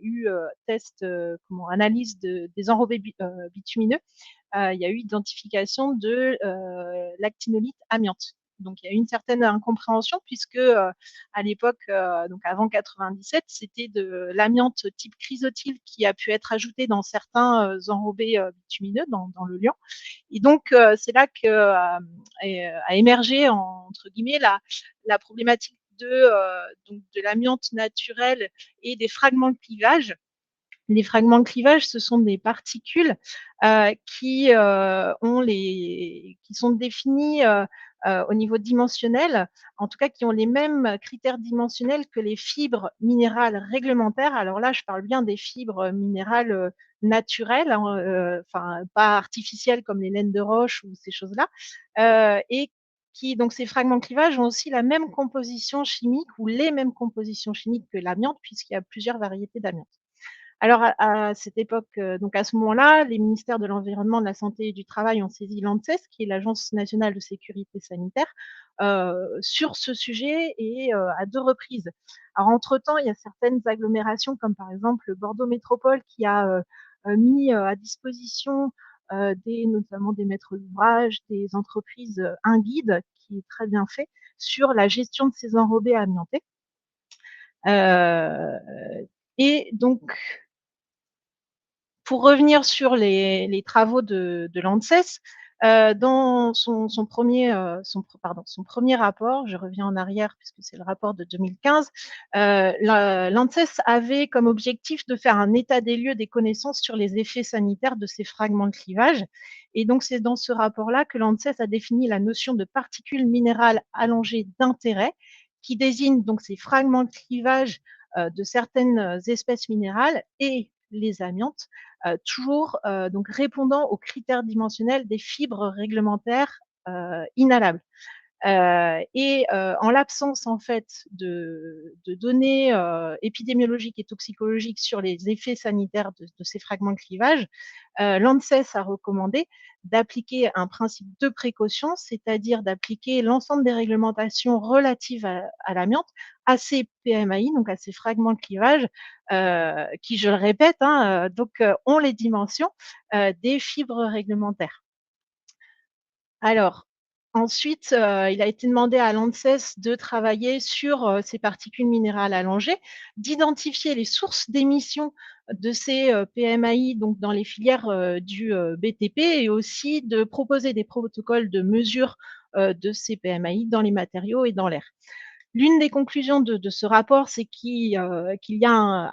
eu analyse des enrobés bitumineux, il y a eu identification de l'actinolite amiante. Donc il y a eu une certaine incompréhension puisque à l'époque, donc avant 97, c'était de l'amiante type chrysotile qui a pu être ajoutée dans certains enrobés bitumineux dans le liant. Et donc c'est là que a émergé entre guillemets la problématique de l'amiante naturelle et des fragments de clivage. Les fragments de clivage, ce sont des particules qui sont définies au niveau dimensionnel, en tout cas qui ont les mêmes critères dimensionnels que les fibres minérales réglementaires. Alors là, je parle bien des fibres minérales naturelles, hein, pas artificielles comme les laines de roche ou ces choses-là, et donc ces fragments de clivage ont aussi la même composition chimique ou les mêmes compositions chimiques que l'amiante, puisqu'il y a plusieurs variétés d'amiante. Alors à cette époque, donc à ce moment-là, les ministères de l'Environnement, de la Santé et du Travail ont saisi l'ANSES, qui est l'Agence nationale de sécurité sanitaire, sur ce sujet et à 2 reprises. Alors entre-temps, il y a certaines agglomérations comme par exemple Bordeaux Métropole qui a mis à disposition notamment des maîtres d'ouvrage, des entreprises, un guide qui est très bien fait sur la gestion de ces enrobés amiantés. Et donc pour revenir sur les travaux de l'ANSES, dans son premier rapport, je reviens en arrière puisque c'est le rapport de 2015, l'ANSES avait comme objectif de faire un état des lieux des connaissances sur les effets sanitaires de ces fragments de clivage. Et donc c'est dans ce rapport-là que l'ANSES a défini la notion de particules minérales allongées d'intérêt, qui désigne donc ces fragments de clivage de certaines espèces minérales et les amiantes, toujours donc répondant aux critères dimensionnels des fibres réglementaires inhalables. En l'absence en fait de données épidémiologiques et toxicologiques sur les effets sanitaires de ces fragments de clivage, l'ANSES a recommandé d'appliquer un principe de précaution, c'est-à-dire d'appliquer l'ensemble des réglementations relatives à l'amiante à ces PMAI, donc à ces fragments de clivage, qui, je le répète, hein, ont les dimensions des fibres réglementaires. Alors, ensuite, il a été demandé à l'ANSES de travailler sur ces particules minérales allongées, d'identifier les sources d'émissions de ces PMAI donc dans les filières du BTP et aussi de proposer des protocoles de mesure de ces PMAI dans les matériaux et dans l'air. L'une des conclusions de ce rapport, c'est qu'il y a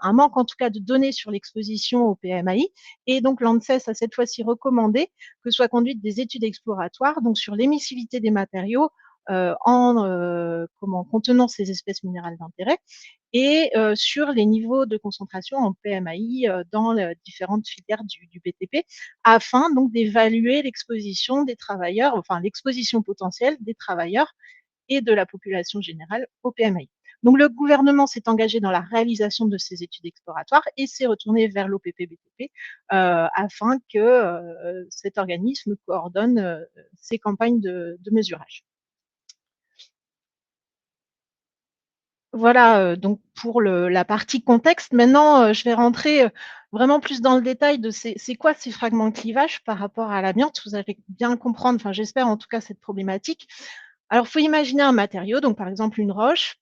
un manque, en tout cas, de données sur l'exposition au PMAI. Et donc, l'ANSES a cette fois-ci recommandé que soient conduites des études exploratoires donc sur l'émissivité des matériaux contenant ces espèces minérales d'intérêt et sur les niveaux de concentration en PMAI dans les différentes filières du BTP, afin donc d'évaluer l'exposition des travailleurs, enfin l'exposition potentielle des travailleurs et de la population générale au PMAI. Donc le gouvernement s'est engagé dans la réalisation de ces études exploratoires et s'est retourné vers l'OPP-BTP afin que cet organisme coordonne ces campagnes de mesurage. Voilà donc pour la partie contexte. Maintenant, je vais rentrer vraiment plus dans le détail de c'est quoi ces fragments de clivage par rapport à l'amiante. Vous allez bien comprendre, enfin j'espère en tout cas cette problématique. Alors, il faut imaginer un matériau, donc par exemple une roche,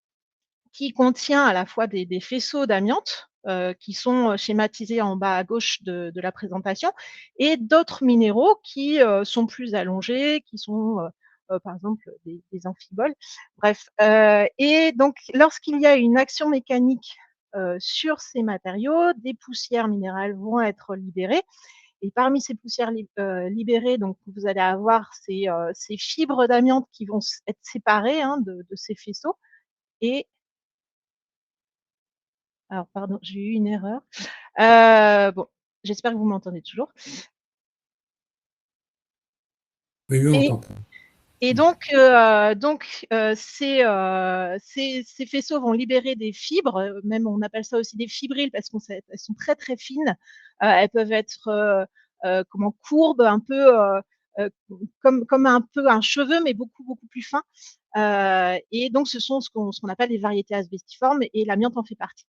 qui contient à la fois des faisceaux d'amiante, qui sont schématisés en bas à gauche de la présentation, et d'autres minéraux qui sont plus allongés, qui sont par exemple des amphiboles. Bref, et donc lorsqu'il y a une action mécanique sur ces matériaux, des poussières minérales vont être libérées. Et parmi ces poussières libérées, donc, vous allez avoir ces fibres d'amiante qui vont être séparées de ces faisceaux. Et alors, pardon, j'ai eu une erreur. Bon, j'espère que vous m'entendez toujours. Oui, on t'entend. Et donc, ces faisceaux vont libérer des fibres, même on appelle ça aussi des fibrilles parce qu'elles sont très très fines. Elles peuvent être comment courbes, un peu comme un peu un cheveu, mais beaucoup beaucoup plus fin. Et donc, ce sont ce qu'on appelle les variétés asbestiformes, et l'amiante en fait partie.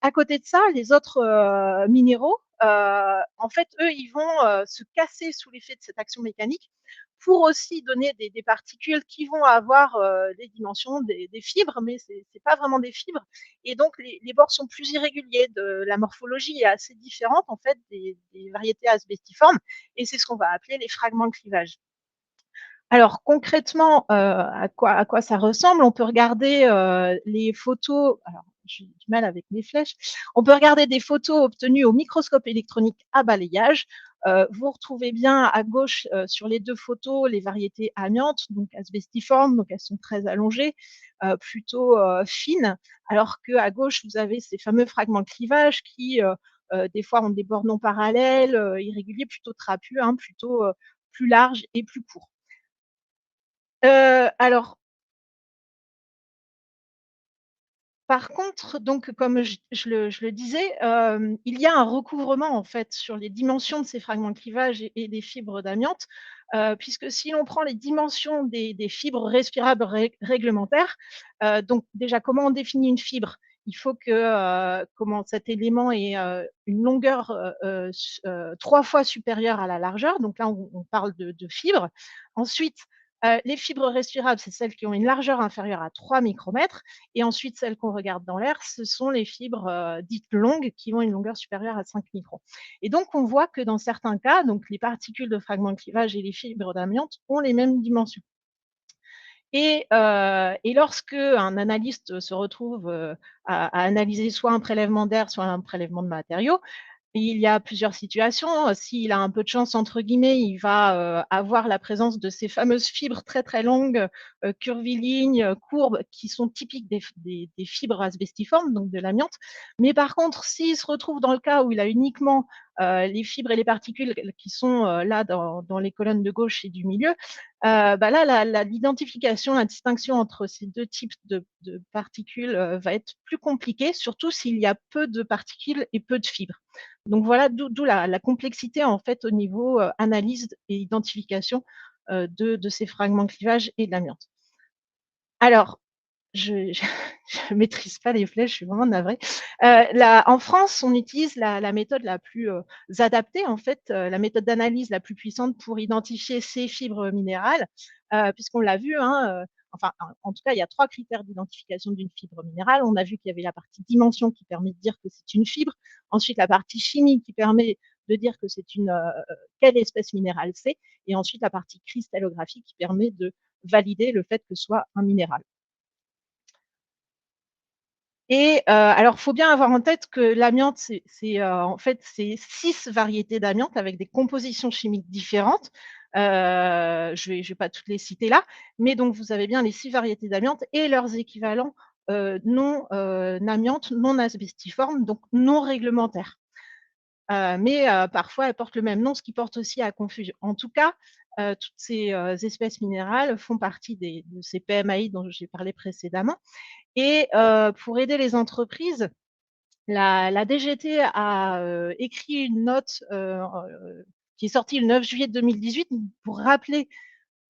À côté de ça, les autres minéraux, en fait, eux, ils vont se casser sous l'effet de cette action mécanique pour aussi donner des particules qui vont avoir les dimensions des fibres, mais ce n'est pas vraiment des fibres. Et donc, les bords sont plus irréguliers. La morphologie est assez différente, en fait, des variétés asbestiformes, et c'est ce qu'on va appeler les fragments de clivage. Alors, concrètement, à quoi ça ressemble? On peut regarder les photos. Alors, j'ai du mal avec mes flèches. On peut regarder des photos obtenues au microscope électronique à balayage. Vous retrouvez bien à gauche sur les deux photos les variétés amiantes, donc asbestiformes, donc elles sont très allongées, plutôt fines, alors qu'à gauche, vous avez ces fameux fragments de clivage qui, des fois, ont des bords non parallèles, irréguliers, plutôt trapus, plutôt plus larges et plus courts. Alors, par contre, donc, comme je le disais, il y a un recouvrement en fait sur les dimensions de ces fragments de clivage et des fibres d'amiante, puisque si l'on prend les dimensions des fibres respirables réglementaires, donc déjà, comment on définit une fibre? Il faut que cet élément ait une longueur 3 fois supérieure à la largeur. Donc là, on parle de fibre. Ensuite, les fibres respirables, c'est celles qui ont une largeur inférieure à 3 micromètres. Et ensuite, celles qu'on regarde dans l'air, ce sont les fibres dites longues qui ont une longueur supérieure à 5 microns. Et donc, on voit que dans certains cas, donc les particules de fragments de clivage et les fibres d'amiante ont les mêmes dimensions. Et lorsque un analyste se retrouve à analyser soit un prélèvement d'air, soit un prélèvement de matériaux, il y a plusieurs situations. S'il a un peu de chance, entre guillemets, il va avoir la présence de ces fameuses fibres très très longues, curvilignes, courbes, qui sont typiques des fibres asbestiformes, donc de l'amiante. Mais par contre, s'il se retrouve dans le cas où il a uniquement les fibres et les particules qui sont là dans les colonnes de gauche et du milieu, là, l'identification, la distinction entre ces deux types de particules va être plus compliquée, surtout s'il y a peu de particules et peu de fibres. Donc voilà, d'où la complexité en fait au niveau analyse et identification de ces fragments de clivage et de l'amiante. Alors, je ne maîtrise pas les flèches, je suis vraiment navrée. En France, on utilise la méthode la plus adaptée, en fait, la méthode d'analyse la plus puissante pour identifier ces fibres minérales, puisqu'on l'a vu, enfin, en tout cas, il y a 3 critères d'identification d'une fibre minérale. On a vu qu'il y avait la partie dimension qui permet de dire que c'est une fibre. Ensuite, la partie chimie qui permet de dire que c'est quelle espèce minérale c'est. Et ensuite, la partie cristallographie qui permet de valider le fait que ce soit un minéral. Et alors, il faut bien avoir en tête que l'amiante, en fait, c'est 6 variétés d'amiante avec des compositions chimiques différentes. Je vais pas toutes les citer là, mais donc vous avez bien les 6 variétés d'amiante et leurs équivalents non amiante, non asbestiformes, donc non réglementaires. Mais parfois, elles portent le même nom, ce qui porte aussi à confusion. En tout cas, toutes ces espèces minérales font partie de ces PMAI dont j'ai parlé précédemment. Et pour aider les entreprises, la DGT a écrit une note qui est sortie le 9 juillet 2018 pour rappeler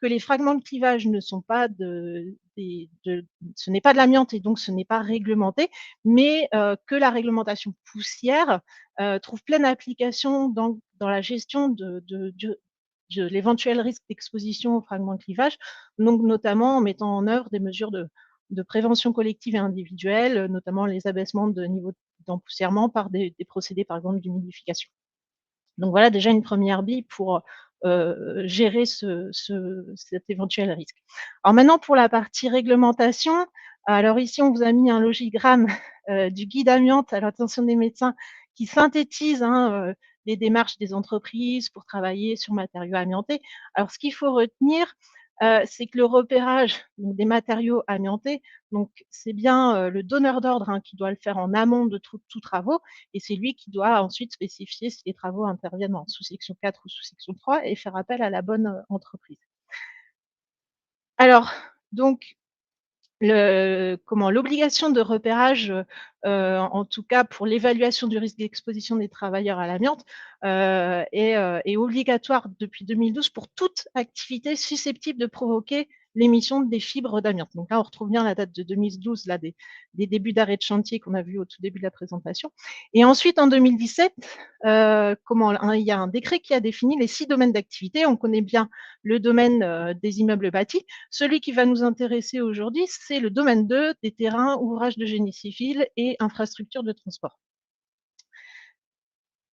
que les fragments de clivage ne sont pas ce n'est pas de l'amiante et donc ce n'est pas réglementé, mais que la réglementation poussière trouve pleine application dans la gestion de l'éventuel risque d'exposition aux fragments de clivage, donc notamment en mettant en œuvre des mesures de prévention collective et individuelle, notamment les abaissements de niveau d'empoussièrement par des procédés, par exemple, d'humidification. Donc voilà déjà une première bille pour gérer cet éventuel risque. Alors maintenant, pour la partie réglementation, Alors ici, on vous a mis un logigramme du guide amiante à l'attention des médecins qui synthétise les démarches des entreprises pour travailler sur matériaux amiantés. Alors, ce qu'il faut retenir, c'est que le repérage des matériaux amiantés, donc c'est bien le donneur d'ordre qui doit le faire en amont de tous travaux, et c'est lui qui doit ensuite spécifier si les travaux interviennent en sous-section 4 ou sous-section 3 et faire appel à la bonne entreprise. Alors, donc, l'obligation de repérage, en tout cas pour l'évaluation du risque d'exposition des travailleurs à l'amiante, est obligatoire depuis 2012 pour toute activité susceptible de provoquer l'émission des fibres d'amiante. Donc là, on retrouve bien la date de 2012, là, des débuts d'arrêt de chantier qu'on a vu au tout début de la présentation. Et ensuite, en 2017, il y a un décret qui a défini les 6 domaines d'activité. On connaît bien le domaine des immeubles bâtis. Celui qui va nous intéresser aujourd'hui, c'est le domaine 2 des terrains, ouvrages de génie civil et infrastructures de transport.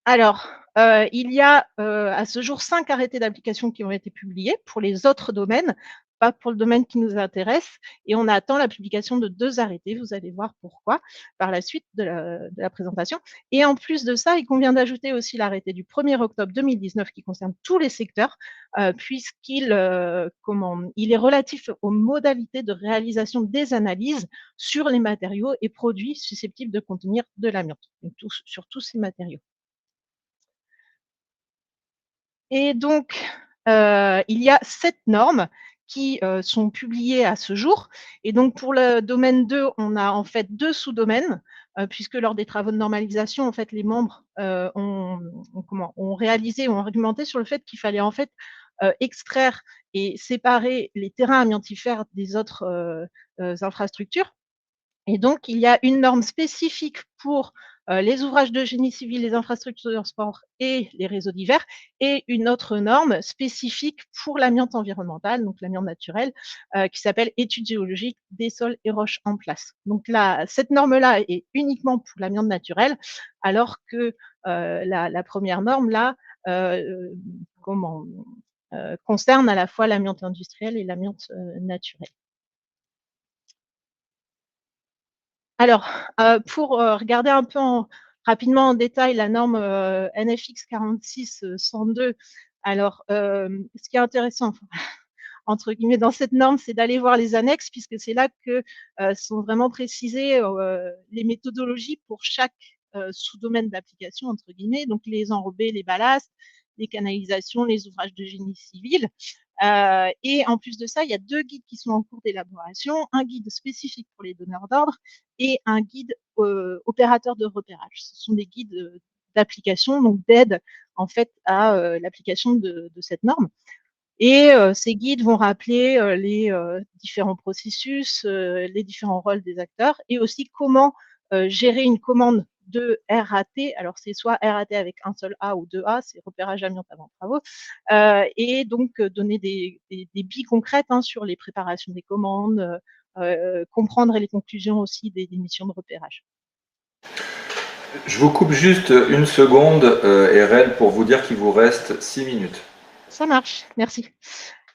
Alors, il y a à ce jour 5 arrêtés d'application qui ont été publiés pour les autres domaines, pas pour le domaine qui nous intéresse, et on attend la publication de 2 arrêtés. Vous allez voir pourquoi par la suite de la présentation. Et en plus de ça, il convient d'ajouter aussi l'arrêté du 1er octobre 2019 qui concerne tous les secteurs, puisqu'il il est relatif aux modalités de réalisation des analyses sur les matériaux et produits susceptibles de contenir de l'amiante, donc sur tous ces matériaux. Et donc, il y a 7 normes qui sont publiées à ce jour. Et donc, pour le domaine 2, on a en fait 2 sous-domaines, puisque lors des travaux de normalisation, en fait, les membres ont réalisé, ont argumenté sur le fait qu'il fallait en fait extraire et séparer les terrains amiantifères des autres infrastructures. Et donc, il y a une norme spécifique pour les ouvrages de génie civil, les infrastructures de transport et les réseaux divers, et une autre norme spécifique pour l'amiante environnementale, donc l'amiante naturelle, qui s'appelle études géologiques des sols et roches en place. Donc là, cette norme-là est uniquement pour l'amiante naturelle, alors que la première norme, là, concerne à la fois l'amiante industrielle et l'amiante naturelle. Alors, pour regarder un peu rapidement en détail la norme NFX 46-102, alors, ce qui est intéressant, entre guillemets, dans cette norme, c'est d'aller voir les annexes, puisque c'est là que sont vraiment précisées les méthodologies pour chaque sous-domaine d'application, entre guillemets, donc les enrobés, les ballasts, les canalisations, les ouvrages de génie civil. Et en plus de ça, il y a 2 guides qui sont en cours d'élaboration, un guide spécifique pour les donneurs d'ordre et un guide opérateur de repérage. Ce sont des guides d'application, donc d'aide en fait à l'application de cette norme. Et ces guides vont rappeler les différents processus, les différents rôles des acteurs et aussi comment gérer une commande de RAT. Alors, c'est soit RAT avec un seul A ou 2 A, c'est repérage amiante avant travaux, et donc donner des billes concrètes sur les préparations des commandes, comprendre les conclusions aussi des missions de repérage. Je vous coupe juste une seconde, Eren, pour vous dire qu'il vous reste 6 minutes. Ça marche, merci.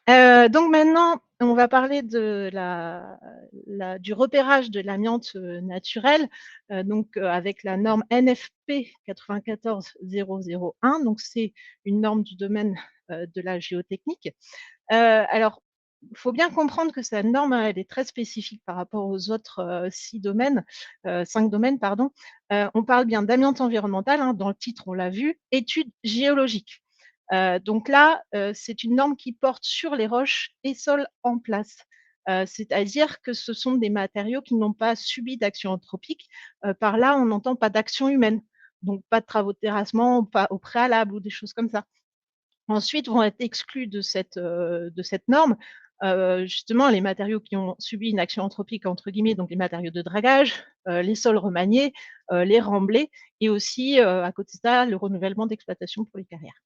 Donc maintenant, on va parler de du repérage de l'amiante naturelle, avec la norme NFP 94001. Donc c'est une norme du domaine de la géotechnique. Alors, il faut bien comprendre que cette norme, elle est très spécifique par rapport aux autres 5 domaines, pardon. On parle bien d'amiante environnementale, dans le titre, on l'a vu, études géologiques. Donc là, c'est une norme qui porte sur les roches et sols en place. C'est-à-dire que ce sont des matériaux qui n'ont pas subi d'action anthropique. Par là, on n'entend pas d'action humaine, donc pas de travaux de terrassement, pas au préalable ou des choses comme ça. Ensuite, vont être exclus de cette norme, justement les matériaux qui ont subi une action anthropique entre guillemets, donc les matériaux de dragage, les sols remaniés, les remblais et aussi, à côté de ça, le renouvellement d'exploitation pour les carrières.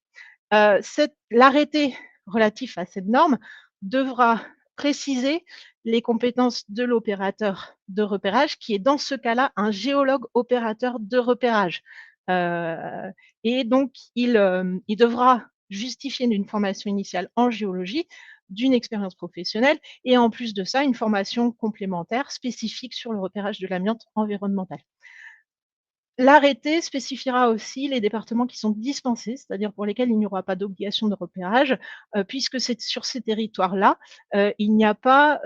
L'arrêté relatif à cette norme devra préciser les compétences de l'opérateur de repérage, qui est dans ce cas-là un géologue opérateur de repérage. Et donc, il devra justifier d'une formation initiale en géologie, d'une expérience professionnelle et en plus de ça, une formation complémentaire spécifique sur le repérage de l'amiante environnemental. L'arrêté spécifiera aussi les départements qui sont dispensés, c'est-à-dire pour lesquels il n'y aura pas d'obligation de repérage, puisque c'est sur ces territoires-là, il n'y a pas,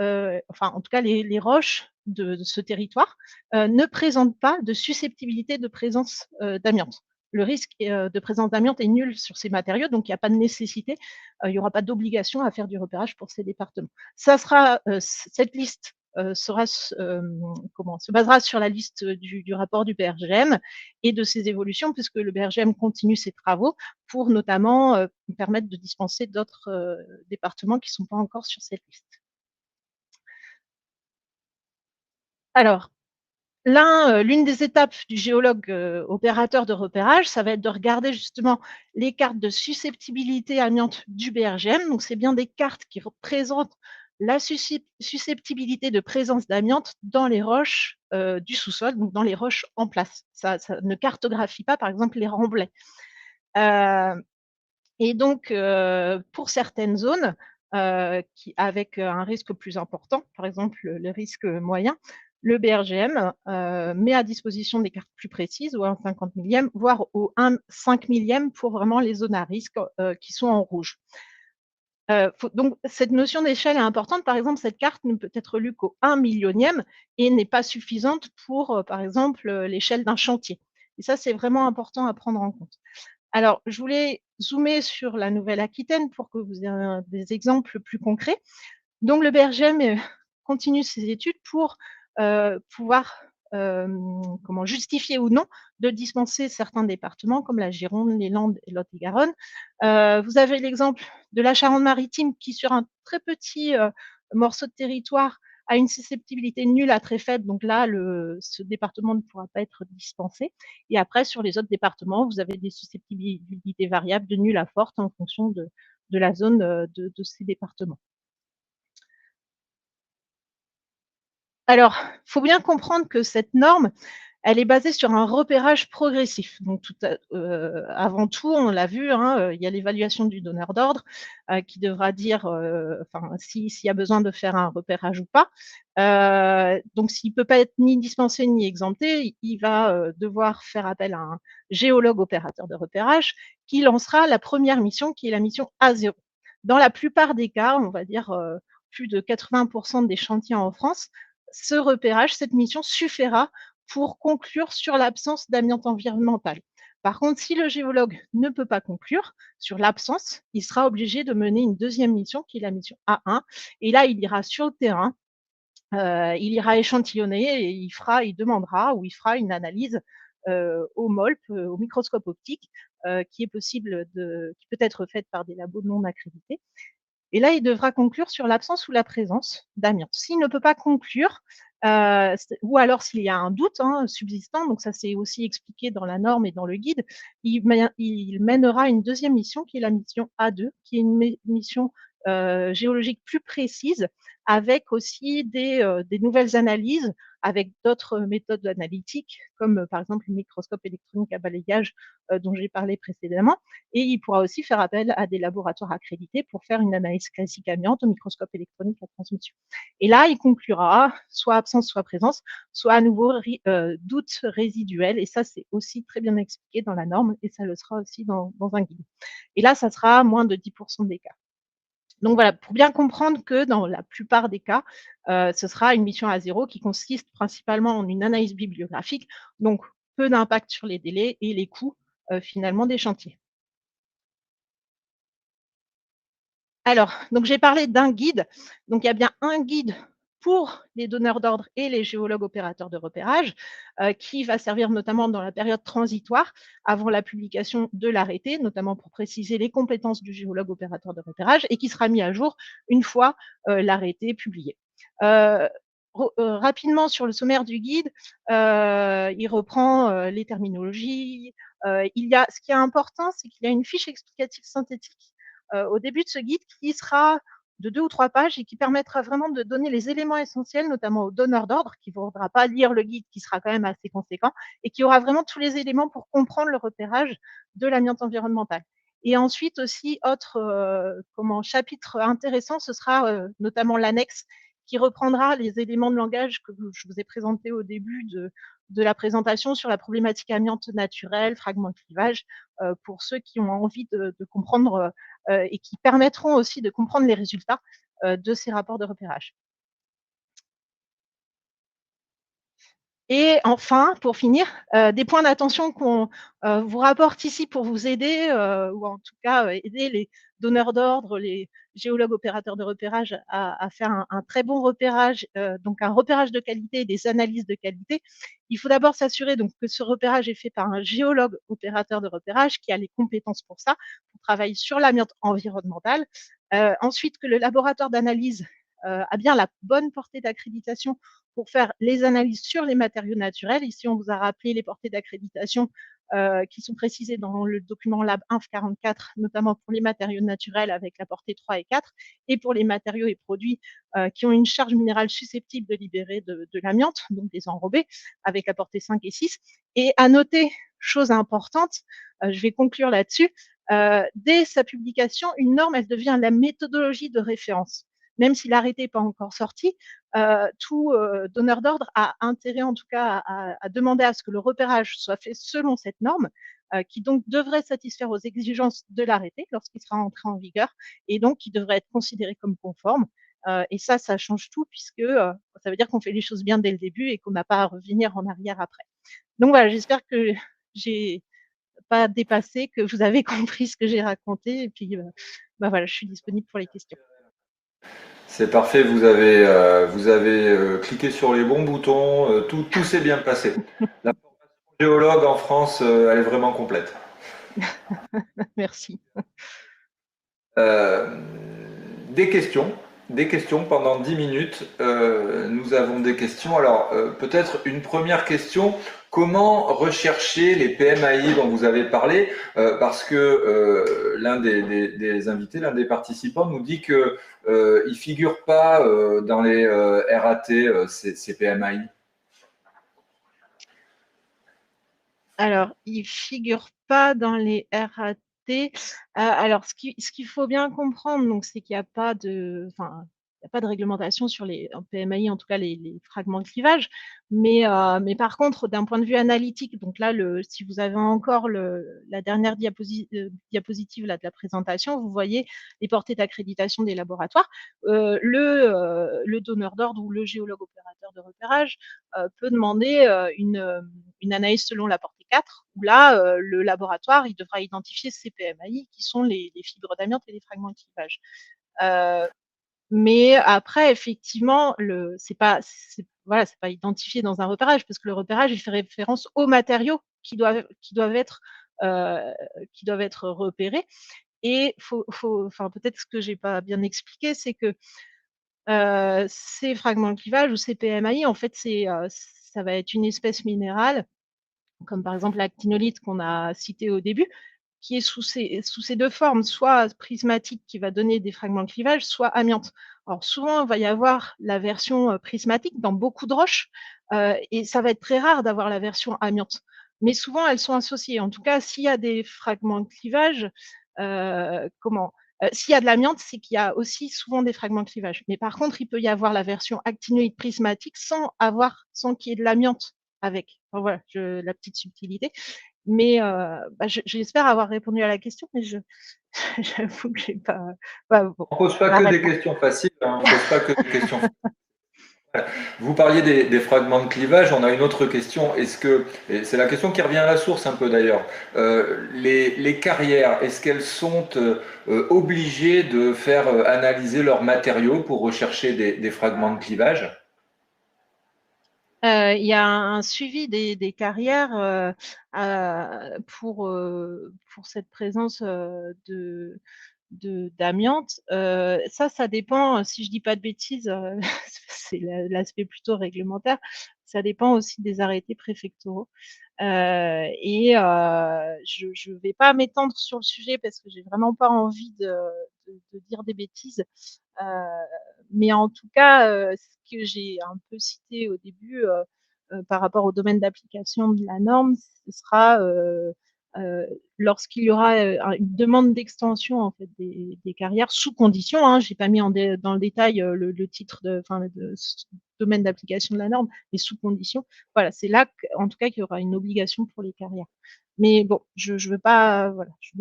enfin en tout cas les roches de ce territoire, ne présentent pas de susceptibilité de présence, d'amiante. Le risque, de présence d'amiante est nul sur ces matériaux, donc il n'y a pas de nécessité, il n'y aura pas d'obligation à faire du repérage pour ces départements. Ça sera, cette liste, se basera sur la liste du rapport du BRGM et de ses évolutions, puisque le BRGM continue ses travaux pour notamment permettre de dispenser d'autres départements qui ne sont pas encore sur cette liste. Alors, l'une des étapes du géologue opérateur de repérage, ça va être de regarder justement les cartes de susceptibilité amiante du BRGM. Donc, c'est bien des cartes qui représentent la susceptibilité de présence d'amiante dans les roches du sous-sol, donc dans les roches en place. Ça ne cartographie pas, par exemple, les remblais. Et donc, pour certaines zones, avec un risque plus important, par exemple le risque moyen, le BRGM met à disposition des cartes plus précises, ou un 50 millième, voire au 5 millième pour vraiment les zones à risque qui sont en rouge. Donc, cette notion d'échelle est importante. Par exemple, cette carte ne peut être lue qu'au 1 millionième et n'est pas suffisante pour, par exemple, l'échelle d'un chantier. Et ça, c'est vraiment important à prendre en compte. Alors, je voulais zoomer sur la Nouvelle-Aquitaine pour que vous ayez des exemples plus concrets. Donc, le BRGM continue ses études pour pouvoir justifier ou non de dispenser certains départements comme la Gironde, les Landes et Lot-et-Garonne. Vous avez l'exemple de la Charente-Maritime qui, sur un très petit morceau de territoire, a une susceptibilité nulle à très faible, donc là, ce département ne pourra pas être dispensé. Et après, sur les autres départements, vous avez des susceptibilités variables de nulle à forte en fonction de la zone de ces départements. Alors, il faut bien comprendre que cette norme, elle est basée sur un repérage progressif. Donc, avant tout, on l'a vu, hein, il y a l'évaluation du donneur d'ordre qui devra dire s'il y a besoin de faire un repérage ou pas. Donc, s'il ne peut pas être ni dispensé ni exempté, il va devoir faire appel à un géologue opérateur de repérage qui lancera la première mission, qui est la mission A0. Dans la plupart des cas, on va dire plus de 80% des chantiers en France, ce repérage, cette mission suffira pour conclure sur l'absence d'amiante environnementale. Par contre, si le géologue ne peut pas conclure sur l'absence, il sera obligé de mener une deuxième mission, qui est la mission A1. Et là, il ira sur le terrain, il ira échantillonner et il demandera ou il fera une analyse au MOLP, au microscope optique, qui peut être faite par des labos non accrédités. Et là, il devra conclure sur l'absence ou la présence d'amiante. S'il ne peut pas conclure, ou alors s'il y a un doute subsistant, donc ça c'est aussi expliqué dans la norme et dans le guide, il mènera une deuxième mission qui est la mission A2, qui est une mission géologique plus précise, avec aussi des nouvelles analyses, avec d'autres méthodes analytiques, comme par exemple le microscope électronique à balayage dont j'ai parlé précédemment. Et il pourra aussi faire appel à des laboratoires accrédités pour faire une analyse classique amiante au microscope électronique à transmission. Et là, il conclura soit absence, soit présence, soit à nouveau doute résiduel. Et ça, c'est aussi très bien expliqué dans la norme et ça le sera aussi dans un guide. Et là, ça sera moins de 10% des cas. Donc voilà, pour bien comprendre que dans la plupart des cas, ce sera une mission A0 qui consiste principalement en une analyse bibliographique, donc peu d'impact sur les délais et les coûts finalement des chantiers. Alors, donc j'ai parlé d'un guide. Donc il y a bien un guide pour les donneurs d'ordre et les géologues opérateurs de repérage, qui va servir notamment dans la période transitoire avant la publication de l'arrêté, notamment pour préciser les compétences du géologue opérateur de repérage, et qui sera mis à jour une fois l'arrêté publié. Rapidement sur le sommaire du guide, il reprend les terminologies. Ce qui est important, c'est qu'il y a une fiche explicative synthétique au début de ce guide qui sera de 2 ou 3 pages et qui permettra vraiment de donner les éléments essentiels, notamment aux donneurs d'ordre, qui ne faudra pas lire le guide, qui sera quand même assez conséquent, et qui aura vraiment tous les éléments pour comprendre le repérage de l'amiante environnementale. Et ensuite aussi, autre chapitre intéressant, ce sera notamment l'annexe qui reprendra les éléments de langage que je vous ai présentés au début de la présentation sur la problématique amiante naturelle, fragments de clivage, pour ceux qui ont envie de comprendre et qui permettront aussi de comprendre les résultats de ces rapports de repérage. Et enfin, pour finir, des points d'attention qu'on vous rapporte ici pour vous aider, ou en tout cas aider les donneurs d'ordre, les géologues opérateurs de repérage à faire un très bon repérage, donc un repérage de qualité et des analyses de qualité. Il faut d'abord s'assurer donc que ce repérage est fait par un géologue opérateur de repérage qui a les compétences pour ça, pour travailler sur l'amiante environnementale. Ensuite, que le laboratoire d'analyse a bien la bonne portée d'accréditation pour faire les analyses sur les matériaux naturels. Ici, on vous a rappelé les portées d'accréditation qui sont précisées dans le document Lab Inf 44, notamment pour les matériaux naturels avec la portée 3 et 4, et pour les matériaux et produits qui ont une charge minérale susceptible de libérer de l'amiante, donc des enrobés, avec la portée 5 et 6. Et à noter, chose importante, je vais conclure là-dessus, dès sa publication, une norme, elle devient la méthodologie de référence. Même si l'arrêté n'est pas encore sorti, tout donneur d'ordre a intérêt en tout cas à demander à ce que le repérage soit fait selon cette norme, qui donc devrait satisfaire aux exigences de l'arrêté lorsqu'il sera entré en vigueur, et donc qui devrait être considéré comme conforme. Et ça change tout, puisque ça veut dire qu'on fait les choses bien dès le début et qu'on n'a pas à revenir en arrière après. Donc voilà, j'espère que j'ai pas dépassé, que vous avez compris ce que j'ai raconté, et puis voilà, je suis disponible pour les questions. C'est parfait, vous avez cliqué sur les bons boutons, tout s'est bien passé. La formation géologue en France, elle est vraiment complète. Merci. Des questions pendant 10 minutes. Nous avons des questions. Alors, peut-être une première question. Comment rechercher les PMAI dont vous avez parlé? Parce que l'un des invités, l'un des participants nous dit que il ne figure pas dans les RAT ces PMAI. Alors, il ne figure pas dans les RAT. Alors, ce qu'il faut bien comprendre, c'est qu'il n'y a pas de, il n'y a pas de réglementation sur les PMAI, en tout cas les fragments de clivage, mais par contre, d'un point de vue analytique, donc là, si vous avez encore la dernière diapositive là, de la présentation, vous voyez les portées d'accréditation des laboratoires. Le donneur d'ordre ou le géologue opérateur de repérage peut demander une analyse selon la portée 4, où là, le laboratoire, il devra identifier ces PMAI qui sont les fibres d'amiante et les fragments de clivage. Mais après, effectivement, c'est pas identifié dans un repérage, parce que le repérage, il fait référence aux matériaux qui doivent être repérés. Et peut-être ce que j'ai pas bien expliqué, c'est que ces fragments de clivage ou ces PMAI, en fait, ça va être une espèce minérale, comme par exemple l'actinolite qu'on a cité au début, qui est sous ces deux formes, soit prismatique qui va donner des fragments de clivage, soit amiante. Alors souvent, il va y avoir la version prismatique dans beaucoup de roches, et ça va être très rare d'avoir la version amiante. Mais souvent, elles sont associées. En tout cas, s'il y a des fragments de clivage, s'il y a de l'amiante, c'est qu'il y a aussi souvent des fragments de clivage. Mais par contre, il peut y avoir la version actinoïde prismatique sans qu'il y ait de l'amiante avec. Enfin, voilà, la petite subtilité. Mais j'espère avoir répondu à la question, mais j'avoue que j'ai pas. On ne pose pas que des questions faciles. On pose pas que des questions faciles. Vous parliez des fragments de clivage, on a une autre question. Est-ce que, et c'est la question qui revient à la source un peu d'ailleurs, les carrières, est-ce qu'elles sont obligées de faire analyser leurs matériaux pour rechercher des fragments de clivage? Il y a un suivi des carrières pour cette présence d'amiante. Ça dépend, si je dis pas de bêtises, c'est l'aspect plutôt réglementaire, ça dépend aussi des arrêtés préfectoraux. Et je vais pas m'étendre sur le sujet parce que j'ai vraiment pas envie de dire des bêtises. Mais en tout cas, ce que j'ai un peu cité au début par rapport au domaine d'application de la norme, ce sera lorsqu'il y aura une demande d'extension en fait des carrières sous condition, hein, j'ai pas mis dans le détail le titre de ce domaine d'application de la norme, mais sous condition. Voilà, c'est là en tout cas qu'il y aura une obligation pour les carrières. Mais bon, je veux pas voilà, je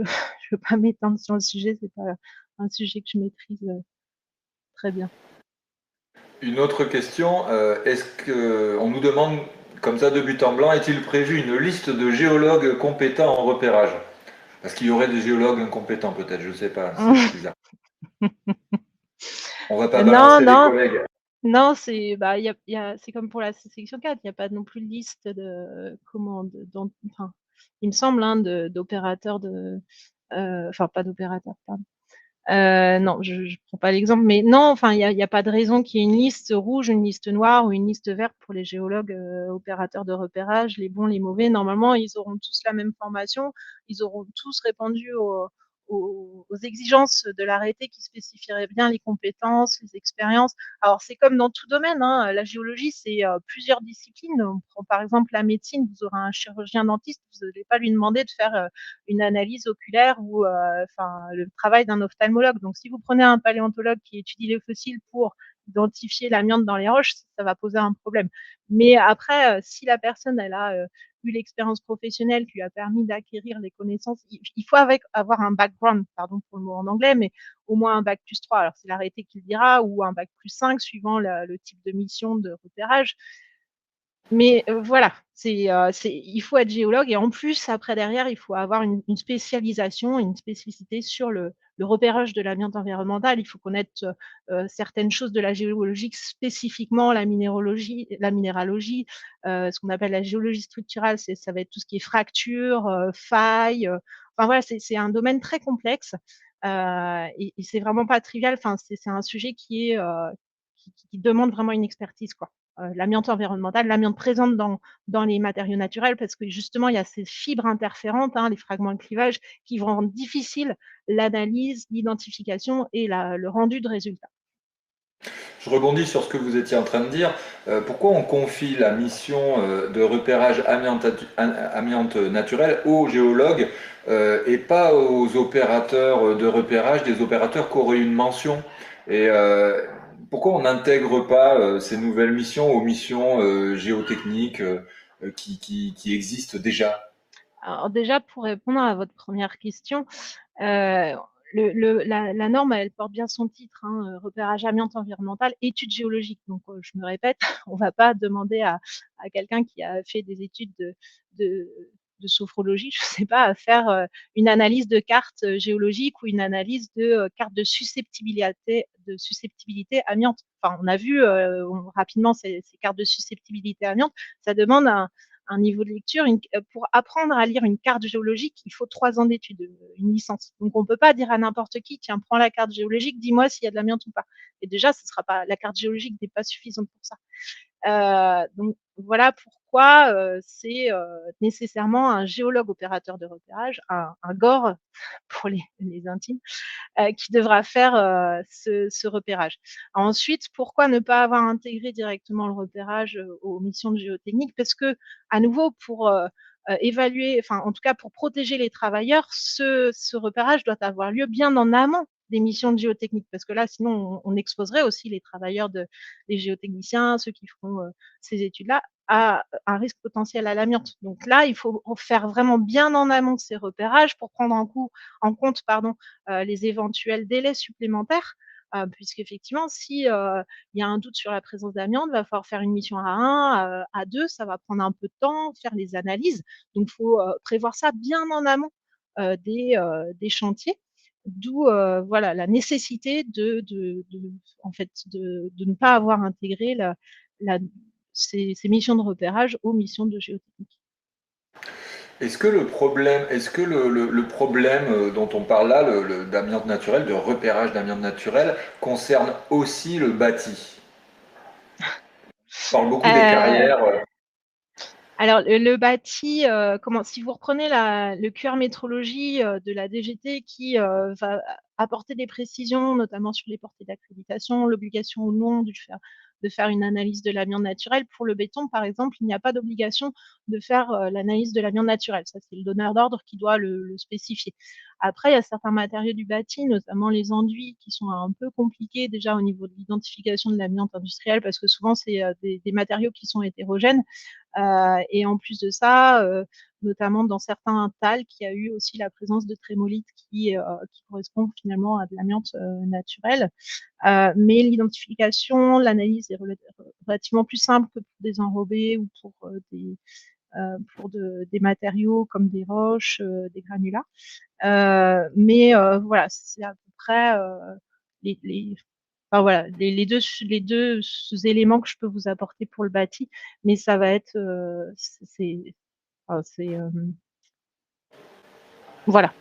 veux pas m'étendre sur le sujet, c'est pas un sujet que je maîtrise très bien. Une autre question, est-ce qu'on nous demande comme ça de but en blanc, est-il prévu une liste de géologues compétents en repérage? Parce qu'il y aurait des géologues incompétents peut-être, je ne sais pas, c'est bizarre. On va pas Non, balancer les collègues. non, c'est c'est comme pour la section 4, il n'y a pas non plus de liste enfin, il me semble, hein, d'opérateurs enfin pas d'opérateurs, pardon. Non, je prends pas l'exemple, mais non, enfin, il y a pas de raison qu'il y ait une liste rouge, une liste noire ou une liste verte pour les géologues opérateurs de repérage, les bons, les mauvais. Normalement, ils auront tous la même formation, ils auront tous répondu aux exigences de l'arrêté qui spécifierait bien les compétences, les expériences. Alors, c'est comme dans tout domaine, hein, la géologie, c'est plusieurs disciplines. On prend par exemple la médecine, vous aurez un chirurgien dentiste, vous n'allez pas lui demander de faire une analyse oculaire ou le travail d'un ophtalmologue. Donc, si vous prenez un paléontologue qui étudie les fossiles pour identifier l'amiante dans les roches, ça va poser un problème. Mais après, si la personne elle a eu l'expérience professionnelle qui lui a permis d'acquérir les connaissances, il faut avoir un background, pardon pour le mot en anglais, mais au moins un bac plus 3. Alors, c'est l'arrêté qui le dira, ou un bac plus 5, suivant le type de mission de repérage. Mais voilà, il faut être géologue et en plus, après derrière, il faut avoir une spécialisation, une spécificité sur le repérage de l'amiante environnementale. Il faut connaître certaines choses de la géologie, spécifiquement la minéralogie, ce qu'on appelle la géologie structurale, ça va être tout ce qui est fracture, faille. Enfin voilà, c'est un domaine très complexe et c'est vraiment pas trivial. Enfin, c'est un sujet qui demande vraiment une expertise, quoi. L'amiante environnementale, l'amiante présente dans les matériaux naturels, parce que justement, il y a ces fibres interférentes, hein, les fragments de clivage, qui vont rendre difficile l'analyse, l'identification et le rendu de résultats. Je rebondis sur ce que vous étiez en train de dire. Pourquoi on confie la mission de repérage amiante naturelle aux géologues et pas aux opérateurs de repérage, des opérateurs qui auraient une mention? Et pourquoi on n'intègre pas ces nouvelles missions aux missions géotechniques qui existent déjà? Alors déjà, pour répondre à votre première question, la norme, elle porte bien son titre, hein, repérage amiante environnementale, études géologiques. Donc, je me répète, on va pas demander à quelqu'un qui a fait des études de sophrologie, je sais pas, à faire une analyse de carte géologique ou une analyse de carte de susceptibilité amiante. Enfin, on a vu rapidement ces cartes de susceptibilité amiante, ça demande un niveau de lecture. Pour apprendre à lire une carte géologique, il faut 3 ans d'études, une licence. Donc, on ne peut pas dire à n'importe qui, tiens, prends la carte géologique, dis-moi s'il y a de l'amiante ou pas. Et déjà, la carte géologique n'est pas suffisante pour ça. Donc, voilà pourquoi c'est nécessairement un géologue opérateur de repérage, un GOR pour les intimes, qui devra faire ce repérage. Ensuite, pourquoi ne pas avoir intégré directement le repérage aux missions de géotechnique? Parce que, à nouveau, pour évaluer, enfin, en tout cas, pour protéger les travailleurs, ce repérage doit avoir lieu bien en amont des missions de géotechnique, parce que là, sinon, on exposerait aussi les travailleurs les géotechniciens, ceux qui feront ces études-là, à un risque potentiel à l'amiante. Donc là, il faut faire vraiment bien en amont ces repérages pour prendre en compte les éventuels délais supplémentaires, puisqu'effectivement, si il y a un doute sur la présence d'amiante, il va falloir faire une mission à 1, à 2, ça va prendre un peu de temps, faire les analyses. Donc, il faut prévoir ça bien en amont des chantiers. D'où voilà, la nécessité en fait, de ne pas avoir intégré ces missions de repérage aux missions de géotechnique. Est-ce que le problème dont on parle là, d'amiante naturelle, de repérage d'amiante naturelle, concerne aussi le bâti? On parle beaucoup des carrières. Alors, le bâti, si vous reprenez le QR métrologie de la DGT qui va apporter des précisions, notamment sur les portées d'accréditation, l'obligation ou non de faire une analyse de l'amiante naturel. Pour le béton, par exemple, il n'y a pas d'obligation de faire l'analyse de l'amiante naturel. Ça, c'est le donneur d'ordre qui doit le spécifier. Après, il y a certains matériaux du bâti, notamment les enduits, qui sont un peu compliqués déjà au niveau de l'identification de l'amiante industrielle, parce que souvent, c'est des matériaux qui sont hétérogènes. Et en plus de ça, notamment dans certains talcs, il y a eu aussi la présence de trémolite qui correspond finalement à de l'amiante naturelle. Mais l'identification, l'analyse est relativement plus simple que pour des enrobés ou pour des matériaux comme des roches, des granulats. Mais voilà, c'est à peu près enfin, voilà, les deux éléments que je peux vous apporter pour le bâti, mais ça va être voilà.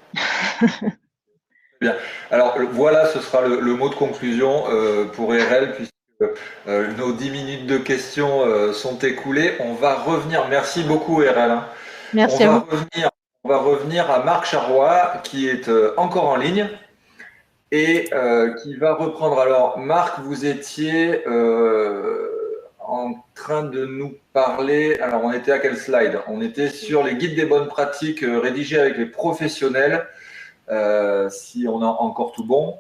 Bien. Alors voilà, ce sera le mot de conclusion pour RL, puisque nos 10 minutes de questions sont écoulées. On va revenir. Merci beaucoup RL. Hein. Merci à vous. On va revenir à Marc Charrois, qui est encore en ligne et qui va reprendre. Alors Marc, vous étiez en train de nous parler. Alors on était à quel slide? On était sur les guides des bonnes pratiques rédigés avec les professionnels. Si on a encore tout bon.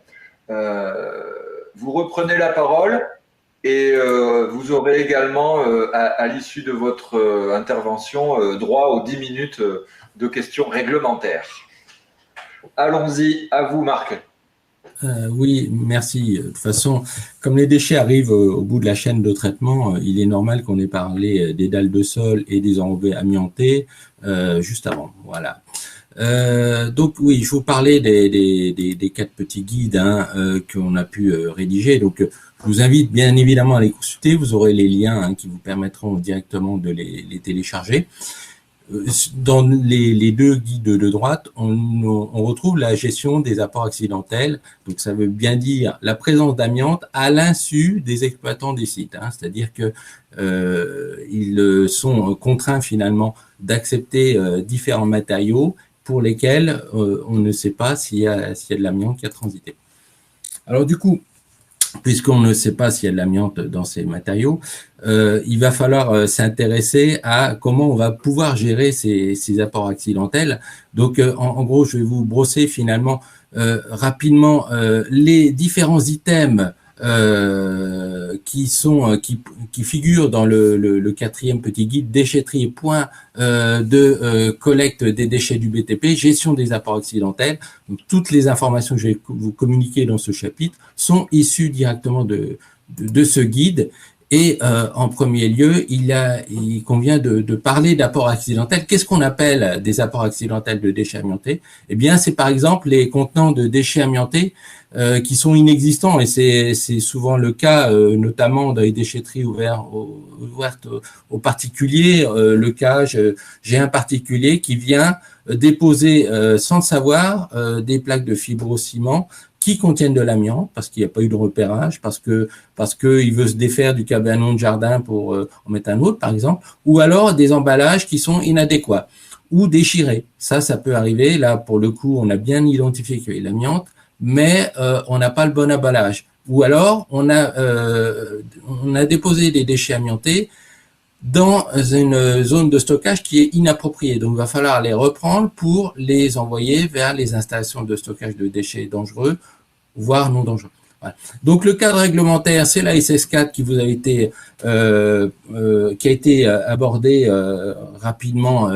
Vous reprenez la parole et vous aurez également, à l'issue de votre intervention, droit aux 10 minutes de questions réglementaires. Allons-y, à vous Marc. Oui, merci. De toute façon, comme les déchets arrivent au bout de la chaîne de traitement, il est normal qu'on ait parlé des dalles de sol et des enrobés amiantés juste avant. Voilà. Donc oui, je vous parlais des 4 petits guides qu'on a pu rédiger. Donc je vous invite bien évidemment à les consulter. Vous aurez les liens qui vous permettront directement de les télécharger. Dans les 2 guides de droite, on retrouve la gestion des apports accidentels. Donc ça veut bien dire la présence d'amiante à l'insu des exploitants des sites. C'est-à-dire que ils sont contraints finalement d'accepter différents matériaux pour lesquels on ne sait pas s'il y a de l'amiante qui a transité. Alors du coup, puisqu'on ne sait pas s'il y a de l'amiante dans ces matériaux, il va falloir s'intéresser à comment on va pouvoir gérer ces apports accidentels. Donc en gros, je vais vous brosser finalement rapidement les différents items qui figurent dans le 4e petit guide déchetterie point de collecte des déchets du BTP, gestion des apports accidentels. Donc, toutes les informations que je vais vous communiquer dans ce chapitre sont issues directement de ce guide. Et en premier lieu, il convient de parler d'apports accidentels. Qu'est-ce qu'on appelle des apports accidentels de déchets amiantés? Eh bien, c'est par exemple les contenants de déchets amiantés qui sont inexistants, et c'est souvent le cas, notamment dans les déchetteries ouvertes aux particuliers. Le cas, j'ai un particulier qui vient déposer sans le savoir des plaques de fibrociment qui contiennent de l'amiante parce qu'il n'y a pas eu de repérage, parce que il veut se défaire du cabanon de jardin pour en mettre un autre, par exemple, ou alors des emballages qui sont inadéquats ou déchirés. Ça peut arriver. Là, pour le coup, on a bien identifié qu'il y avait l'amiante, mais on n'a pas le bon emballage. Ou alors, on a déposé des déchets amiantés dans une zone de stockage qui est inappropriée. Donc, il va falloir les reprendre pour les envoyer vers les installations de stockage de déchets dangereux, voire non dangereux. Voilà. Donc, le cadre réglementaire, c'est la SS4 qui vous a été, qui a été abordé rapidement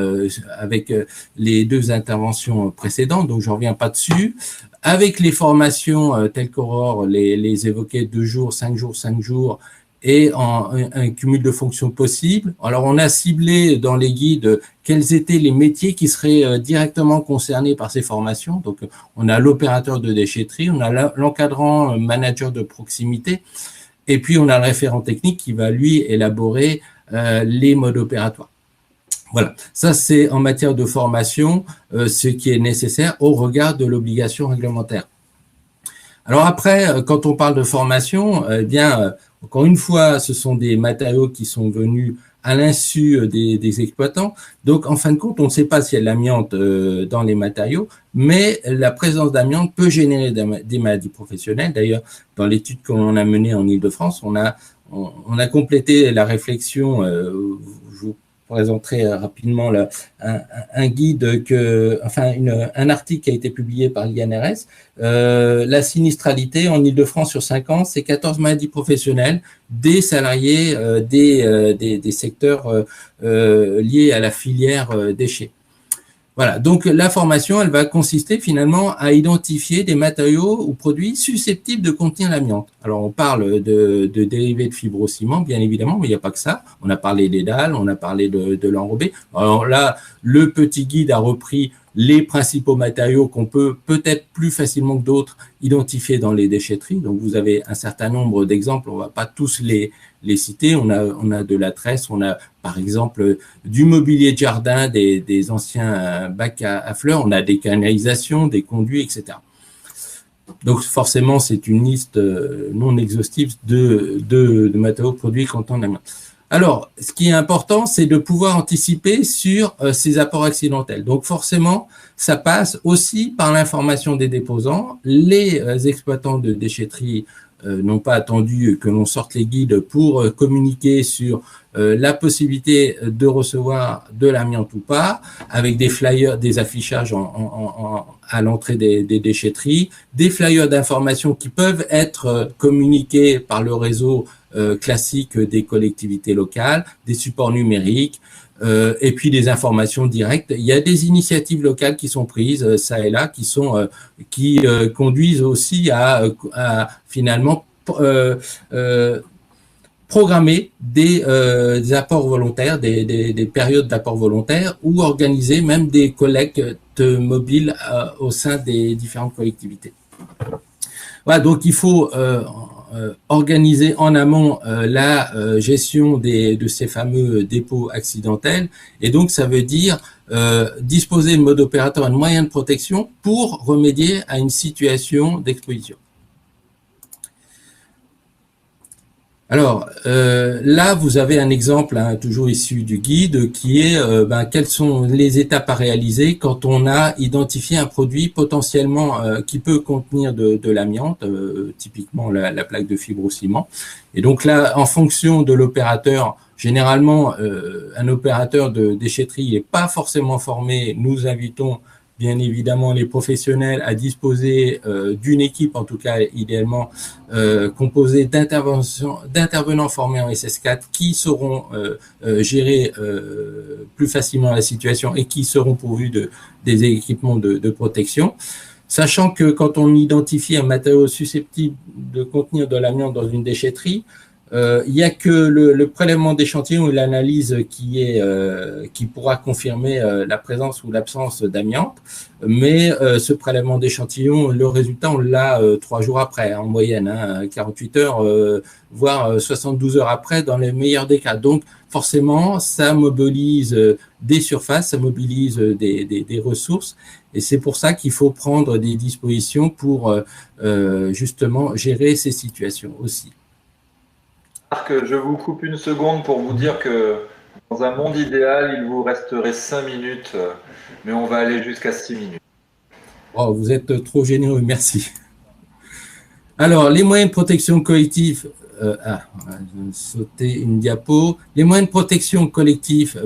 avec les 2 interventions précédentes. Donc, je reviens pas dessus. Avec les formations telles qu'Aurore les évoquait 2 jours, 5 jours, 5 jours, et un cumul de fonctions possibles. Alors, on a ciblé dans les guides quels étaient les métiers qui seraient directement concernés par ces formations. Donc, on a l'opérateur de déchetterie, on a l'encadrant manager de proximité, et puis on a le référent technique qui va, lui, élaborer les modes opératoires. Voilà, ça c'est en matière de formation ce qui est nécessaire au regard de l'obligation réglementaire. Alors après, quand on parle de formation, eh bien, encore une fois, ce sont des matériaux qui sont venus à l'insu des exploitants. Donc, en fin de compte, on ne sait pas s'il y a de l'amiante dans les matériaux, mais la présence d'amiante peut générer des maladies professionnelles. D'ailleurs, dans l'étude que l'on a menée en Ile-de-France, on on a complété la réflexion. Je vous présenterai rapidement un guide un article qui a été publié par l'INRS. La sinistralité en Ile-de-France sur 5 ans, c'est 14 maladies professionnelles des salariés des secteurs liés à la filière déchets. Voilà, donc la formation, elle va consister finalement à identifier des matériaux ou produits susceptibles de contenir l'amiante. Alors, on parle de dérivés de fibrociment, bien évidemment, mais il n'y a pas que ça. On a parlé des dalles, on a parlé de l'enrobé. Alors là, le petit guide a repris les principaux matériaux qu'on peut peut-être plus facilement que d'autres identifier dans les déchetteries. Donc, vous avez un certain nombre d'exemples, on ne va pas tous les citer. On a de la tresse, on a par exemple du mobilier de jardin, des anciens bacs à fleurs, on a des canalisations, des conduits, etc. Donc forcément, c'est une liste non exhaustive de matériaux produits contenant l'amiante. Alors, ce qui est important, c'est de pouvoir anticiper sur ces apports accidentels. Donc forcément, ça passe aussi par l'information des déposants. Les exploitants de déchetterie n'ont pas attendu que l'on sorte les guides pour communiquer sur la possibilité de recevoir de l'amiante ou pas, avec des flyers, des affichages à l'entrée des déchetteries, des flyers d'information qui peuvent être communiqués par le réseau classique des collectivités locales, des supports numériques, et puis des informations directes. Il y a des initiatives locales qui sont prises, ça et là, qui conduisent aussi à finalement programmer des apports volontaires, des périodes d'apport volontaires, ou organiser même des collectes mobiles au sein des différentes collectivités. Voilà, donc il faut organiser en amont la gestion de ces fameux dépôts accidentels, et donc ça veut dire disposer de mode opératoire et de moyens de protection pour remédier à une situation d'exposition. Alors, là, vous avez un exemple, toujours issu du guide, qui est quelles sont les étapes à réaliser quand on a identifié un produit potentiellement qui peut contenir de l'amiante, typiquement la plaque de fibrociment. Et donc là, en fonction de l'opérateur, généralement, un opérateur de déchetterie n'est pas forcément formé. Nous invitons bien évidemment les professionnels à disposer d'une équipe, en tout cas idéalement composée d'intervenants formés en SS4 qui sauront gérer plus facilement la situation et qui seront pourvus des équipements de protection. Sachant que quand on identifie un matériau susceptible de contenir de l'amiante dans une déchetterie, il n'y a que le prélèvement d'échantillons et l'analyse qui pourra confirmer la présence ou l'absence d'amiante. Mais ce prélèvement d'échantillons, le résultat, on l'a 3 jours après, en moyenne, 48 heures, voire 72 heures après, dans les meilleurs des cas. Donc, forcément, ça mobilise des surfaces, ça mobilise des ressources. Et c'est pour ça qu'il faut prendre des dispositions pour justement gérer ces situations aussi. Je vous coupe une seconde pour vous dire que dans un monde idéal, il vous resterait 5 minutes, mais on va aller jusqu'à 6 minutes. Oh, vous êtes trop généreux, merci. Alors, les moyens de protection collective, je vais sauter une diapo. Les moyens de protection collectif,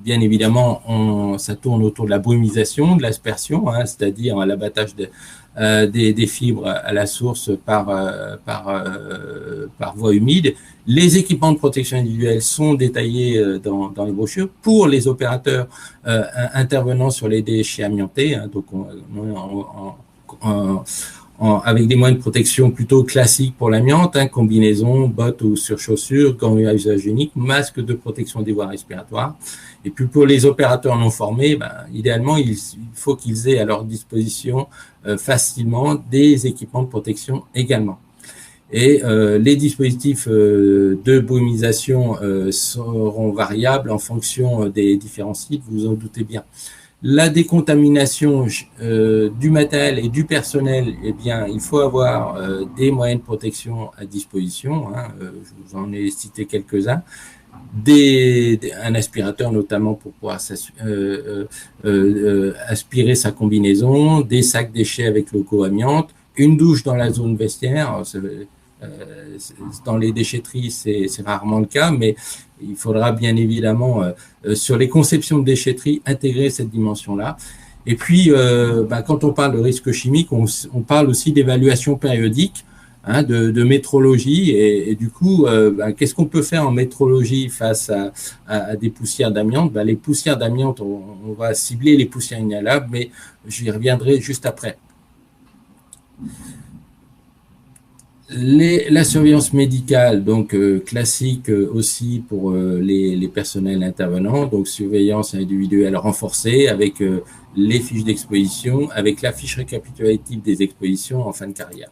bien évidemment, ça tourne autour de la brumisation, de l'aspersion, c'est-à-dire l'abattage des fibres à la source par voie humide. Les équipements de protection individuelle sont détaillés dans les brochures pour les opérateurs intervenant sur les déchets amiantés. Donc, avec des moyens de protection plutôt classiques pour l'amiante, combinaison, bottes ou surchaussures, gants à usage unique, masque de protection des voies respiratoires. Et puis pour les opérateurs non formés, idéalement, il faut qu'ils aient à leur disposition facilement des équipements de protection également. Et les dispositifs de brumisation seront variables en fonction des différents sites, vous en doutez bien. La décontamination du matériel et du personnel, il faut avoir des moyens de protection à disposition. Je vous en ai cité quelques-uns. Un aspirateur notamment pour pouvoir aspirer sa combinaison, des sacs déchets avec logo amiante, une douche dans la zone vestiaire. Dans les déchetteries, c'est rarement le cas, mais il faudra bien évidemment, sur les conceptions de déchetterie, intégrer cette dimension-là. Et puis, quand on parle de risque chimique, on parle aussi d'évaluation périodique, de métrologie. Et du coup, qu'est-ce qu'on peut faire en métrologie face à des poussières d'amiante? Les poussières d'amiante, on va cibler les poussières inhalables, mais j'y reviendrai juste après. La surveillance médicale, donc classique aussi pour les personnels intervenants, donc surveillance individuelle renforcée avec les fiches d'exposition, avec la fiche récapitulative des expositions en fin de carrière.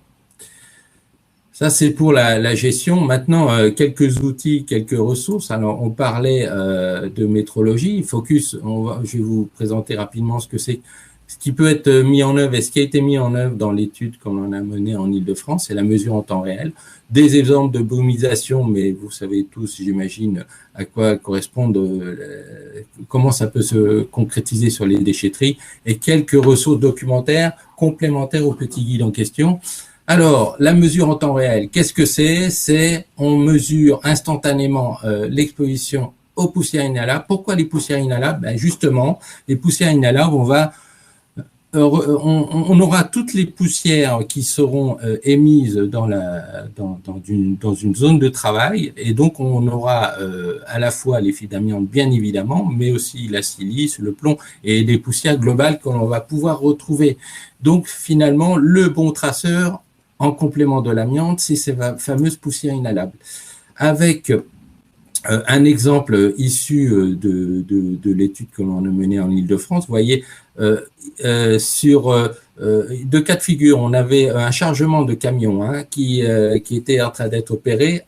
Ça, c'est pour la gestion. Maintenant, quelques outils, quelques ressources. Alors, on parlait de métrologie. Focus, je vais vous présenter rapidement ce que c'est. Ce qui peut être mis en œuvre et ce qui a été mis en œuvre dans l'étude qu'on en a menée en Île-de-France, c'est la mesure en temps réel. Des exemples de brumisation, mais vous savez tous, j'imagine, à quoi correspondent, comment ça peut se concrétiser sur les déchetteries, et quelques ressources documentaires complémentaires au petit guide en question. Alors, la mesure en temps réel, qu'est-ce que c'est? C'est on mesure instantanément l'exposition aux poussières inhalables. Pourquoi les poussières inhalables? Justement, les poussières inhalables, on aura toutes les poussières qui seront émises dans une zone de travail, et donc on aura à la fois les fibres d'amiante bien évidemment, mais aussi la silice, le plomb et des poussières globales que l'on va pouvoir retrouver. Donc finalement, le bon traceur en complément de l'amiante, c'est ces fameuses poussières inhalables. Avec un exemple issu de l'étude que l'on a menée en Île-de-France, vous voyez, sur deux cas de figure, on avait un chargement de camion qui était en train d'être opéré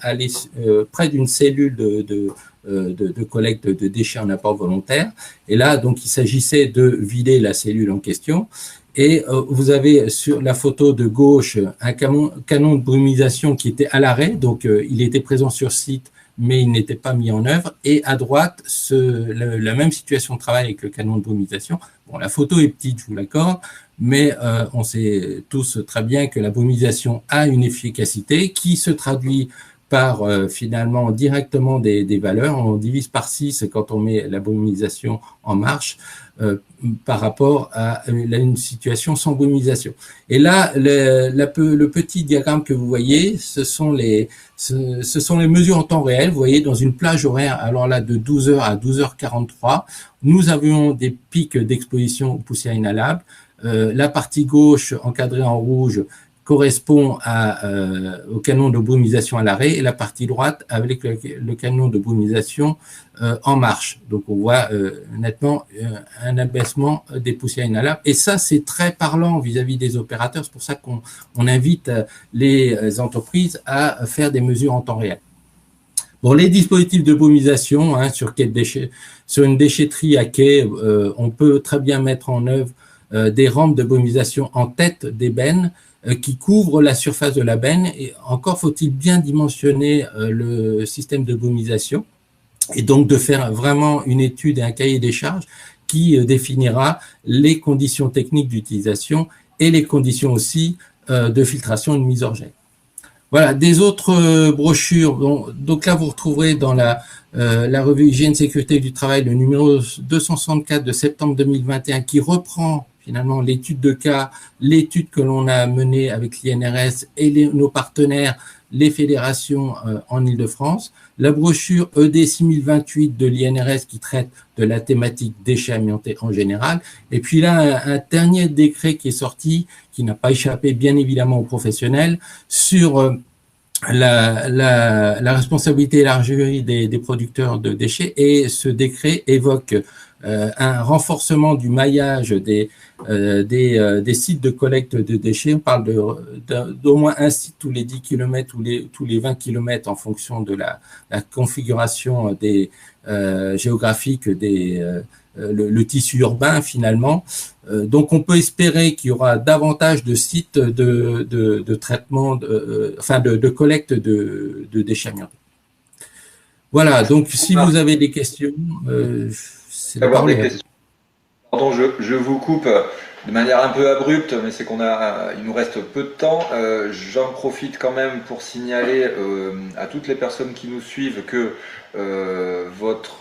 près d'une cellule de collecte de déchets en apport volontaire. Et là, donc, il s'agissait de vider la cellule en question. Et vous avez sur la photo de gauche un canon de brumisation qui était à l'arrêt, donc il était présent sur site, mais il n'était pas mis en œuvre. Et à droite, la même situation de travail avec le canon de brumisation. Bon, la photo est petite, je vous l'accorde, mais on sait tous très bien que la brumisation a une efficacité qui se traduit par finalement directement des valeurs. On divise par 6 quand on met la brumisation en marche par rapport à une situation sans brumisation. Et là, le petit diagramme que vous voyez, ce sont les mesures en temps réel. Vous voyez, dans une plage horaire, alors là, de 12h à 12h43, nous avions des pics d'exposition aux poussières inhalables. La partie gauche, encadrée en rouge, correspond au canon de brumisation à l'arrêt, et la partie droite avec le canon de brumisation en marche. Donc on voit nettement un abaissement des poussières inhalables, et ça c'est très parlant vis-à-vis des opérateurs. C'est pour ça qu'on invite les entreprises à faire des mesures en temps réel. Bon, les dispositifs de brumisation sur une déchetterie à quai, on peut très bien mettre en œuvre des rampes de brumisation en tête d'ébène qui couvrent la surface de la benne, et encore faut-il bien dimensionner le système de brumisation, et donc de faire vraiment une étude et un cahier des charges qui définira les conditions techniques d'utilisation et les conditions aussi de filtration et de mise hors jet. Voilà, des autres brochures. Donc là, vous retrouverez dans la revue Hygiène Sécurité du Travail le numéro 264 de septembre 2021 qui reprend finalement l'étude de cas, l'étude que l'on a menée avec l'INRS et nos partenaires, les fédérations en Île-de-France, la brochure ED 6028 de l'INRS qui traite de la thématique déchets amiantés en général, et puis là un dernier décret qui est sorti, qui n'a pas échappé bien évidemment aux professionnels, sur la responsabilité élargie des producteurs de déchets, et ce décret évoque un renforcement du maillage des sites de collecte de déchets. On parle d'au moins un site tous les 10 km ou tous les 20 km en fonction de la configuration géographique le tissu urbain finalement. Donc on peut espérer qu'il y aura davantage de sites de traitement, de collecte de déchets amiantés. Voilà, donc si vous avez des questions, c'est la parole. Pardon, je vous coupe. de manière un peu abrupte, mais c'est il nous reste peu de temps. J'en profite quand même pour signaler à toutes les personnes qui nous suivent que votre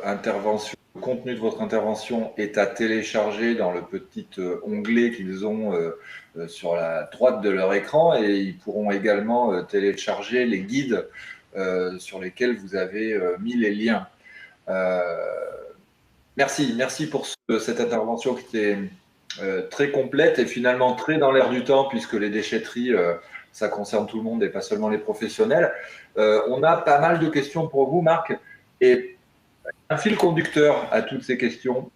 intervention, le contenu de votre intervention est à télécharger dans le petit onglet qu'ils ont sur la droite de leur écran, et ils pourront également télécharger les guides sur lesquels vous avez mis les liens. Merci pour cette intervention qui était très complète et finalement très dans l'air du temps, puisque les déchetteries, ça concerne tout le monde et pas seulement les professionnels. On a pas mal de questions pour vous, Marc, et un fil conducteur à toutes ces questions.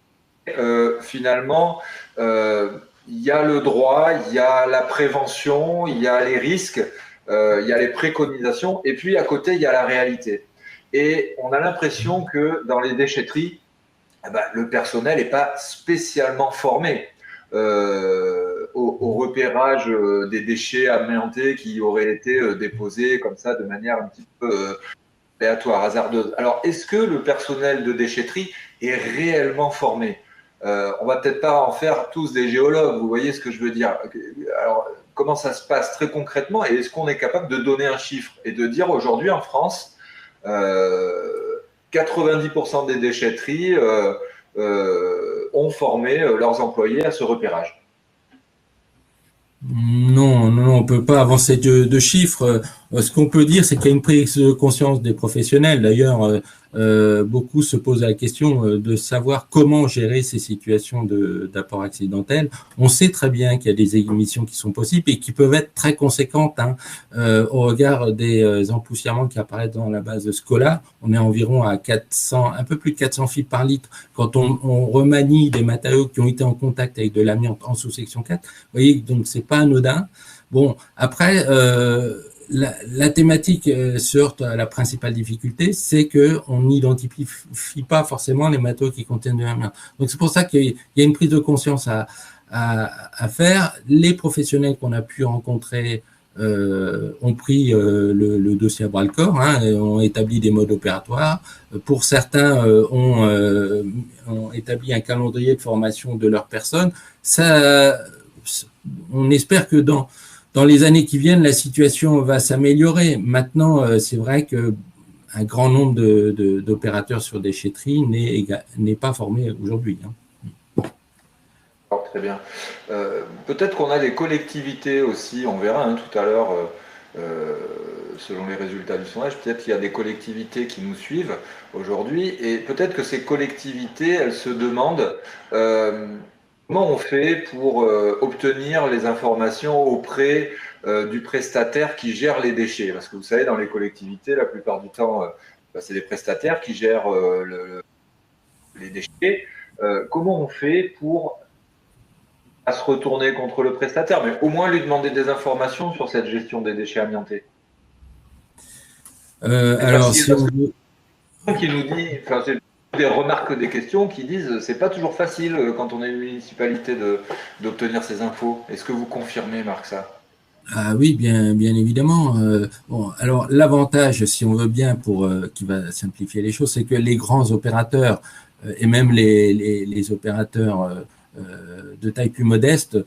Finalement, il y a le droit, il y a la prévention, il y a les risques, il y a les préconisations, et puis à côté, il y a la réalité. Et on a l'impression que dans les déchetteries, le personnel n'est pas spécialement formé au repérage des déchets amiantés qui auraient été déposés comme ça de manière un petit peu aléatoire, hasardeuse. Alors, est-ce que le personnel de déchetterie est réellement formé? On va peut-être pas en faire tous des géologues, vous voyez ce que je veux dire. Alors, comment ça se passe très concrètement, et est-ce qu'on est capable de donner un chiffre et de dire aujourd'hui en France 90% des déchetteries ont formé leurs employés à ce repérage? Non, on ne peut pas avancer de chiffres. Ce qu'on peut dire, c'est qu'il y a une prise de conscience des professionnels. D'ailleurs, beaucoup se posent la question de savoir comment gérer ces situations d'apport accidentel. On sait très bien qu'il y a des émissions qui sont possibles et qui peuvent être très conséquentes au regard des empoussièrements qui apparaissent dans la base de Scola. On est environ à 400, un peu plus de 400 fibres par litre quand on remanie des matériaux qui ont été en contact avec de l'amiante en sous-section 4. Vous voyez, donc c'est pas anodin. Bon, après, la thématique se heurte à la principale difficulté, c'est que on n'identifie pas forcément les matériaux qui contiennent de l'amiante. Donc c'est pour ça qu'il y a une prise de conscience à faire. Les professionnels qu'on a pu rencontrer ont pris le dossier à bras le corps, et ont établi des modes opératoires. Pour certains, ont établi un calendrier de formation de leur personne. Ça, on espère que dans les années qui viennent, la situation va s'améliorer. Maintenant, c'est vrai que un grand nombre d'opérateurs sur déchetterie n'est pas formé aujourd'hui. Très bien. Peut-être qu'on a des collectivités aussi, on verra tout à l'heure, selon les résultats du sondage, peut-être qu'il y a des collectivités qui nous suivent aujourd'hui, et peut-être que ces collectivités, elles se demandent comment on fait pour obtenir les informations auprès du prestataire qui gère les déchets. Parce que vous savez, dans les collectivités, la plupart du temps, c'est des prestataires qui gèrent les déchets. Comment on fait pour à se retourner contre le prestataire, mais au moins lui demander des informations sur cette gestion des déchets amiantés? Alors, si on veut... qui nous dit, enfin, c'est des remarques, des questions qui disent c'est pas toujours facile quand on est une municipalité d'obtenir ces infos. Est-ce que vous confirmez, Marc, ça? Ah oui, bien évidemment. Bon, alors l'avantage, si on veut bien, qui va simplifier les choses, c'est que les grands opérateurs et même les opérateurs de taille plus modeste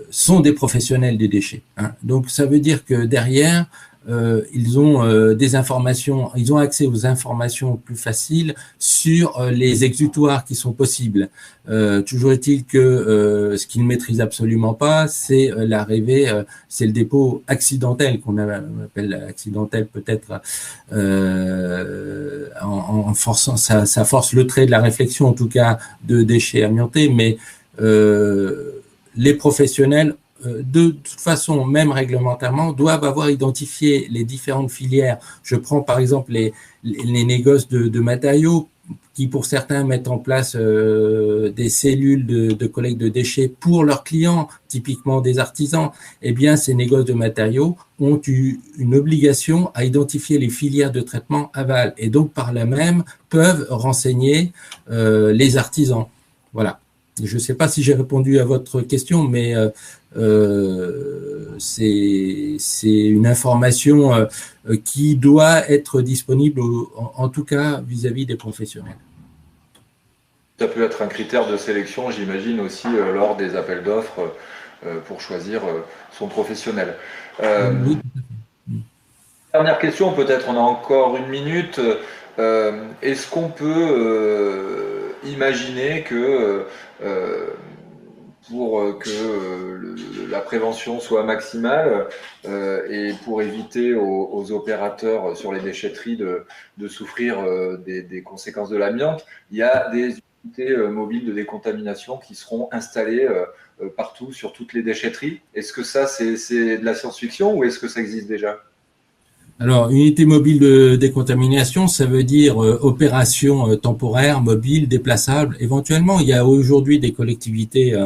sont des professionnels des déchets. Donc ça veut dire que derrière, ils ont des informations, ils ont accès aux informations plus faciles sur les exutoires qui sont possibles. Toujours est-il que ce qu'ils ne maîtrisent absolument pas, c'est l'arrivée, c'est le dépôt accidentel qu'on appelle accidentel peut-être en forçant, ça force le trait de la réflexion en tout cas de déchets amiantés, mais les professionnels de toute façon, même réglementairement, doivent avoir identifié les différentes filières. Je prends par exemple les négoces de matériaux qui, pour certains, mettent en place des cellules de collecte de déchets pour leurs clients, typiquement des artisans. Eh bien, ces négoces de matériaux ont eu une obligation à identifier les filières de traitement aval et donc, par là même, peuvent renseigner les artisans. Voilà. Je ne sais pas si j'ai répondu à votre question, mais c'est une information qui doit être disponible, en tout cas vis-à-vis des professionnels. Ça peut être un critère de sélection, j'imagine, aussi lors des appels d'offres pour choisir son professionnel. Oui. Dernière question, peut-être on a encore une minute. Est-ce qu'on peut imaginer que pour que la prévention soit maximale et pour éviter aux opérateurs sur les déchetteries de souffrir des conséquences de l'amiante, il y a des unités mobiles de décontamination qui seront installées partout sur toutes les déchetteries. Est-ce que ça, c'est de la science-fiction ou est-ce que ça existe déjà? Alors, unité mobile de décontamination, ça veut dire opération temporaire, mobile, déplaçable. Éventuellement, il y a aujourd'hui des collectivités,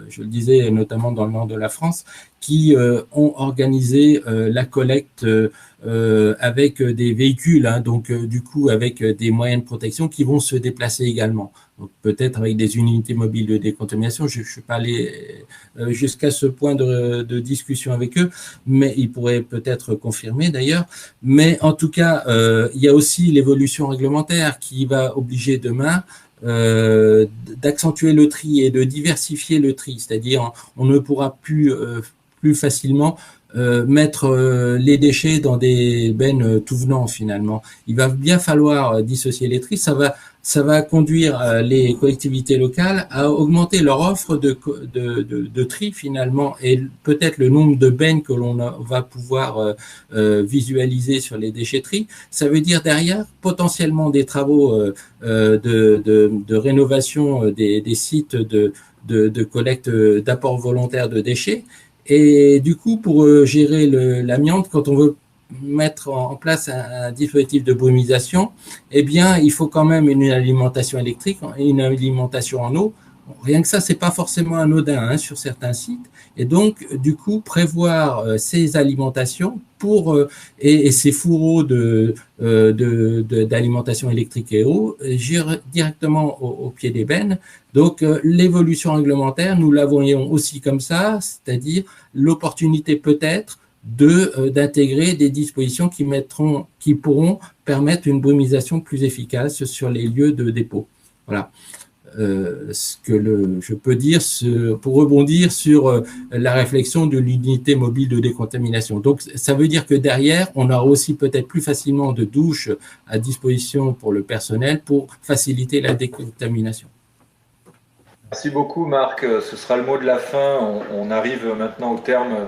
je le disais notamment dans le nord de la France, qui ont organisé la collecte avec des véhicules, hein, donc du coup avec des moyens de protection qui vont se déplacer également. Donc peut-être avec des unités mobiles de décontamination. Je ne suis pas allé jusqu'à ce point de discussion avec eux, mais ils pourraient peut-être confirmer d'ailleurs. Mais en tout cas, il y a aussi l'évolution réglementaire qui va obliger demain d'accentuer le tri et de diversifier le tri, c'est-à-dire on ne pourra plus facilement mettre les déchets dans des bennes tout venant finalement. Il va bien falloir dissocier les tris. Ça va conduire les collectivités locales à augmenter leur offre de tri finalement et peut-être le nombre de bennes que l'on va pouvoir visualiser sur les déchetteries. Ça veut dire derrière potentiellement des travaux de rénovation des sites de collecte d'apport volontaire de déchets. Et du coup, pour gérer l'amiante, quand on veut mettre en place un dispositif de brumisation, eh bien, il faut quand même une alimentation électrique et une alimentation en eau. Rien que ça, c'est pas forcément anodin hein, sur certains sites. Et donc, du coup, prévoir ces alimentations pour et ces fourreaux d'alimentation électrique et eau directement au pied des bennes. Donc, l'évolution réglementaire, nous la voyons aussi comme ça, c'est-à-dire l'opportunité peut-être d'intégrer des dispositions qui pourront permettre une brumisation plus efficace sur les lieux de dépôt. Voilà. Ce que je peux dire pour rebondir sur la réflexion de l'unité mobile de décontamination. Donc, ça veut dire que derrière, on aura aussi peut-être plus facilement de douches à disposition pour le personnel pour faciliter la décontamination. Merci beaucoup, Marc. Ce sera le mot de la fin. On arrive maintenant au terme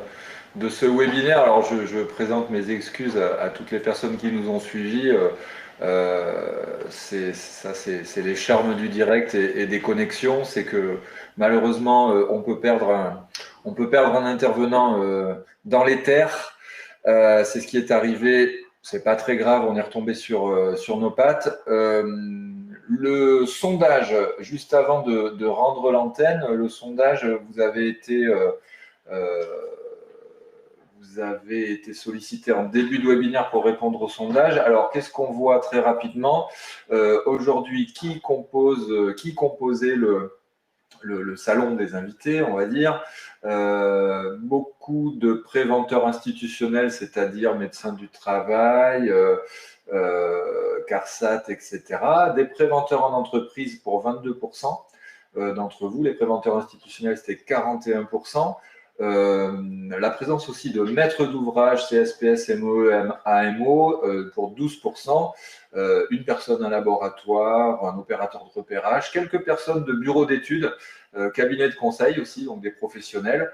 de ce webinaire. Alors, je présente mes excuses à toutes les personnes qui nous ont suivis. C'est les charmes du direct et des connexions. C'est que malheureusement, on peut perdre un intervenant dans l'éther. C'est ce qui est arrivé. C'est pas très grave. On est retombé sur nos pattes. Le sondage, juste avant de rendre l'antenne, le sondage, vous avez été sollicité en début de webinaire pour répondre au sondage. Alors, qu'est-ce qu'on voit très rapidement aujourd'hui? Qui composait le salon des invités, on va dire? Beaucoup de préventeurs institutionnels, c'est-à-dire médecins du travail, CARSAT, etc. Des préventeurs en entreprise pour 22% d'entre vous. Les préventeurs institutionnels, c'était 41%. La présence aussi de maîtres d'ouvrage, CSPS, MOE, AMO pour 12%, une personne un laboratoire, un opérateur de repérage, quelques personnes de bureaux d'études, cabinet de conseil aussi, donc des professionnels,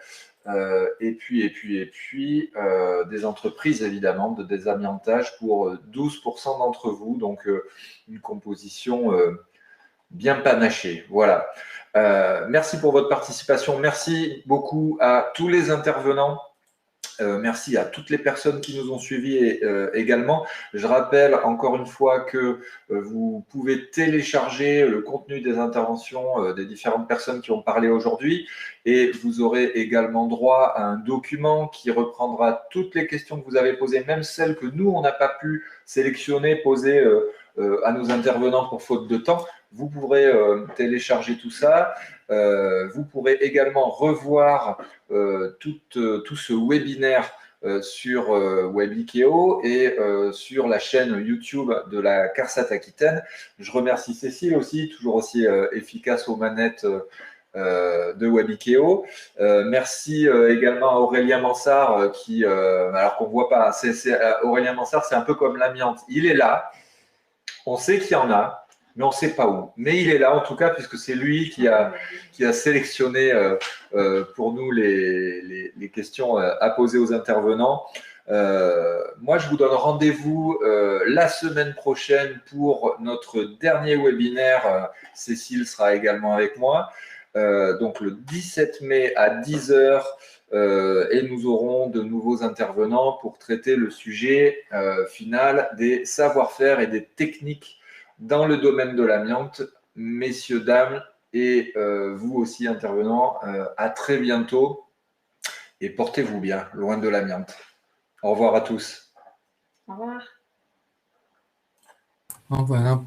et puis des entreprises évidemment de désamiantage pour 12% d'entre vous, donc une composition bien panachée. Voilà. Merci pour votre participation. Merci beaucoup à tous les intervenants. Merci à toutes les personnes qui nous ont suivis également. Je rappelle encore une fois que vous pouvez télécharger le contenu des interventions des différentes personnes qui ont parlé aujourd'hui et vous aurez également droit à un document qui reprendra toutes les questions que vous avez posées, même celles que nous, on n'a pas pu sélectionner, poser à nos intervenants pour faute de temps. Vous pourrez télécharger tout ça. Vous pourrez également revoir tout ce webinaire sur Webikeo et sur la chaîne YouTube de la CARSAT Aquitaine. Je remercie Cécile aussi, toujours aussi efficace aux manettes de Webikeo. Merci également à Aurélien Mansart qui, alors qu'on ne voit pas, Aurélien Mansart, c'est un peu comme l'amiante. Il est là, on sait qu'il y en a, mais on ne sait pas où. Mais il est là en tout cas, puisque c'est lui qui a sélectionné pour nous les questions à poser aux intervenants. Moi, je vous donne rendez-vous la semaine prochaine pour notre dernier webinaire. Cécile sera également avec moi. Donc le 17 mai à 10h et nous aurons de nouveaux intervenants pour traiter le sujet final des savoir-faire et des techniques dans le domaine de l'amiante. Messieurs, dames, et vous aussi intervenants, à très bientôt et portez-vous bien, loin de l'amiante. Au revoir à tous. Au revoir. Au revoir.